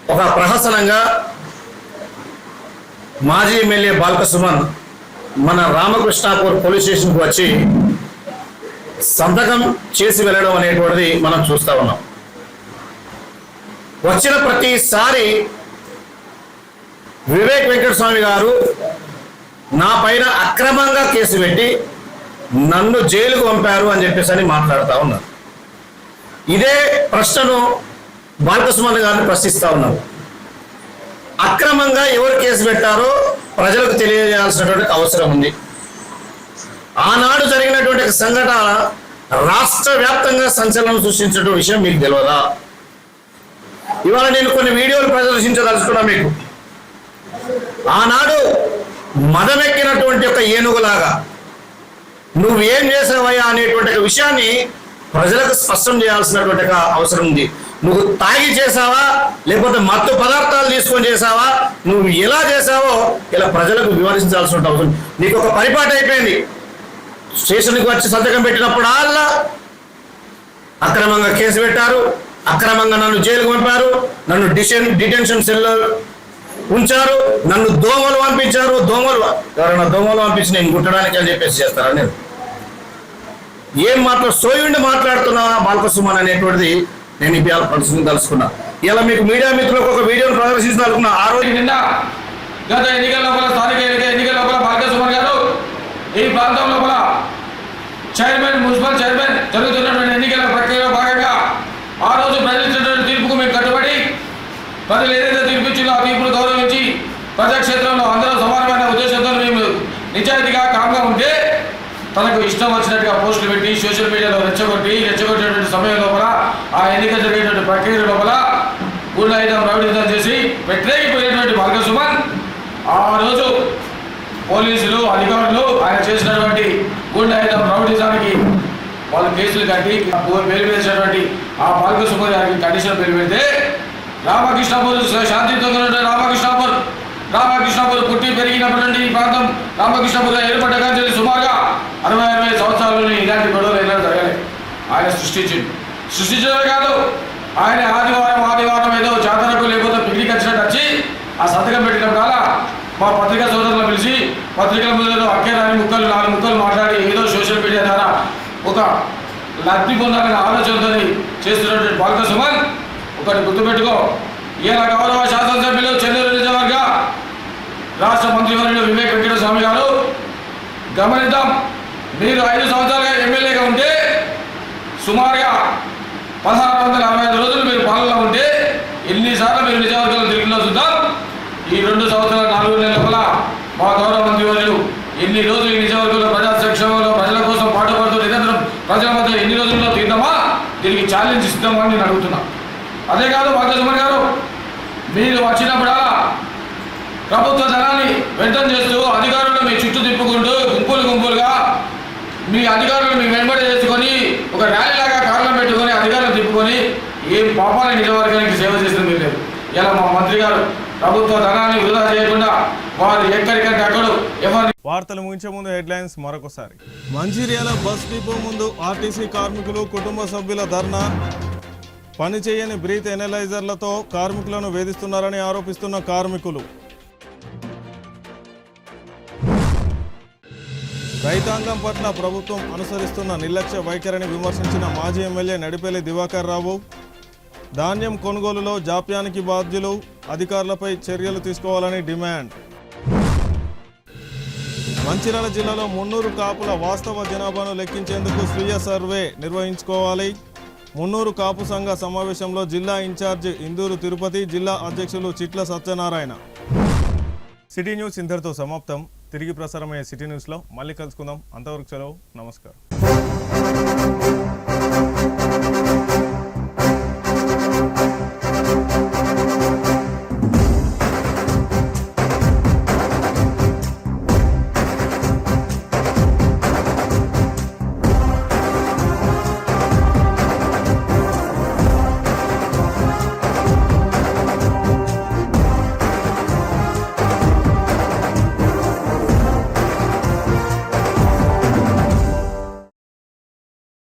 ఒక ప్రహసనంగా మాజీ ఎమ్మెల్యే బాల్క సుమన్ మన రామకృష్ణాపూర్ పోలీస్ స్టేషన్కు వచ్చి సంతకం చేసి వెళ్ళడం అనేటువంటిది మనం చూస్తా ఉన్నాం. వచ్చిన ప్రతిసారి వివేక్ వెంకటస్వామి గారు నా పైన అక్రమంగా కేసు పెట్టి నన్ను జైలుకు పంపారు అని చెప్పేసి అని మాట్లాడుతూ ఉన్నారు. ఇదే ప్రశ్నను బాలకృష్ణ గారిని ప్రశ్నిస్తా ఉన్నారు. అక్రమంగా ఎవరు కేసు పెట్టారో ప్రజలకు తెలియజేయాల్సినటువంటి అవసరం ఉంది. ఆనాడు జరిగినటువంటి సంఘటన రాష్ట్ర వ్యాప్తంగా సంచలనం సృష్టించిన విషయం మీకు తెలియదా? ఇవాళ నేను కొన్ని వీడియోలు ప్రదర్శించదలుచుకున్నా మీకు. ఆనాడు మదమెక్కినటువంటి ఒక ఏనుగులాగా నువ్వేం చేసావయ్యా అనేటువంటి విషయాన్ని ప్రజలకు స్పష్టం చేయాల్సినటువంటి అవసరం ఉంది. నువ్వు తాగి చేసావా, లేకపోతే మత్తు పదార్థాలు తీసుకొని చేసావా, నువ్వు ఎలా చేసావో ఇలా ప్రజలకు వివరించాల్సిన అవసరం. నీకు ఒక పరిపాటి అయిపోయింది. స్టేషన్కి వచ్చి సంతకం పెట్టినప్పుడు అలా అక్రమంగా కేసు పెట్టారు, అక్రమంగా నన్ను జైలుకు పంపారు, నన్ను డిటెన్షన్ సెల్లో ఉంచారు, నన్ను దోమలు పంపించారు. దోమలు ఎవరైనా దోమలు పంపించి నేను కుట్టడానికి అని చెప్పేసి చేస్తారా? నేను ఏం సోయుండి మాట్లాడుతున్నా బాలకృష్ణ అనేటువంటిది నేను ఇవాళ ప్రదర్శించదలుచుకున్నా. ఇలా మీకు మీడియా మిత్రులకు ఒక వీడియోను ప్రదర్శించాలనుకున్నా. ఆ రోజు నిన్న గత ఎన్నికల లోపల, స్థానిక ఎన్నికల లోపల బాలకృష్ణ గారు ఈ ప్రాంతం లోపల మున్సిపల్ చైర్మన్ జరుగుతున్నటువంటి ఎన్నికల ప్రక్రియలో భాగంగా ఆ రోజు ప్రజలిచ్చినటువంటి తీర్పుకు మేము కట్టుబడి ప్రజలు ఏదైతే తీర్పిచ్చిందో ఆ తీర్పును గౌరవించి ప్రజాక్షేత్రంలో అందరూ సమానమైన ఉద్దేశంతో మేము నిజాయితీగా కామ్గా ఉంటే తనకు ఇష్టం వచ్చినట్టుగా పోస్టులు పెట్టి సోషల్ మీడియాలో రెచ్చగొట్టేటువంటి సమయం లోపల ఆ ఎన్నిక జరిగేటువంటి ప్రక్రియ లోపల గుండాయిజం రౌడీజం చేసి వ్యతిరేకిపోయినటువంటి బాలకృష్ణ సుమన్ ఆ రోజు పోలీసులు అధికారులు ఆయన చేసినటువంటి గుండాయిజం రౌడీజానికి వాళ్ళు కేసులు కట్టి బెయిల్ వేసినటువంటి ఆ బాలకృష్ణ సుమన్ గారికి కండిషన్ బెయిల్ పెడితే రామకృష్ణాపూర్ శాంతియుతంగా రామకృష్ణాపూర్ పుట్టి పెరిగినప్పటి నుండి ఈ ప్రాంతం రామకృష్ణాపూర్గా ఏర్పడ్డ కానీ సుమారుగా 60 సంవత్సరాలని ఇలాంటి గొడవలు ఏదైనా జరగలేదు. ఆయన సృష్టించడమే కాదు, ఆయన ఆదివారం ఏదో జాతరకు లేకపోతే పిక్నిక్ వచ్చినట్టు వచ్చి ఆ సంతకం పెట్టినప్పుడల్లా మా పత్రికా సోదరులను పిలిచి పత్రికల ముందు అక్కేరాని 4 ముక్కలు మాట్లాడి ఏదో సోషల్ మీడియా ద్వారా ఒక లబ్ధి పొందాలనే ఆలోచనతో చేస్తున్నటువంటి బాలకృష్ణ సుమన్ ఒకటి గుర్తుపెట్టుకో. ఇలా గౌరవ శాసనసభ్యులు చెన్నూరు నియోజకవర్గ రాష్ట్ర మంత్రివర్యులు వివేక్ వెంకటస్వామి గారు గమనిద్దాం. మీరు 5 సంవత్సరాలుగా ఎమ్మెల్యేగా ఉంటే సుమారుగా 1665 రోజులు మీరు పాలనలో ఉంటే ఎన్నిసార్లు మీరు నియోజకవర్గంలో తిరిగిలో చూద్దాం. ఈ 2 సంవత్సరాల 4 నెలల లోపల మా గౌరవ మంత్రివర్యులు ఎన్ని రోజులు ఈ నియోజకవర్గంలో ప్రజా సంక్షేమంలో ప్రజల కోసం పాటుపడుతూ నిరంతరం ప్రజల మధ్య ఎన్ని రోజుల్లో తీద్దామా, దీనికి ఛాలెంజ్ ఇద్దామా అని నేను అడుగుతున్నా. అదే కాదు బాలకృష్ణ గారు, మీరు వచ్చినప్పుడల్లా ప్రభుత్వ ధనాన్ని వ్యర్థం చేస్తూ అధికారులను మీ చుట్టూ తిప్పుకుంటూ గుంపులుగా మీ అధికారులను మీ వెంబడి చేసుకొని ఒక ర్యాలీలాగా కారణం పెట్టుకొని అధికారులను తిప్పుకొని ఏం పాపాలని నిజవర్గానికి సేవ చేసిన మీరు లేదు. ఇలా మా మంత్రి గారు ప్రభుత్వ ధనాన్ని వృధా చేయకుండా వారు ఎక్కడికంటే అక్కడ ఎవరిని. వార్తలు ముగించే ముందు హెడ్లైన్స్ మరొకసారి. మంచిర్యాల బస్ డిపో ముందు ఆర్టీసీ కార్మికులు కుటుంబ సభ్యుల ధర్నా. పని చేయని బ్రీత్ ఎనలైజర్లతో కార్మికులను వేధిస్తున్నారని ఆరోపిస్తున్న కార్మికులు. రైతాంగం పట్ల ప్రభుత్వం అనుసరిస్తున్న నిర్లక్ష్య వైఖరిని విమర్శించిన మాజీ ఎమ్మెల్యే నడిపల్లి దివాకర్ రావు. ధాన్యం కొనుగోలులో జాప్యానికి బాధ్యులు, అధికారులపై చర్యలు తీసుకోవాలని డిమాండ్. మంచిర్యాల జిల్లాలో 300 కాపుల వాస్తవ జనాభాను లెక్కించేందుకు స్వీయ సర్వే నిర్వహించుకోవాలి. 300 కాపు సంఘ సమావేశంలో జిల్లా ఇన్ఛార్జి ఇందూరు తిరుపతి, జిల్లా అధ్యక్షులు చిట్ల సత్యనారాయణ. సిటీ న్యూస్ ఇంతటితో సమాప్తం. తిరిగి ప్రసారమయ్యే సిటీ న్యూస్లో మళ్ళీ కలుసుకుందాం. అంతవరకు సెలవు. నమస్కారం.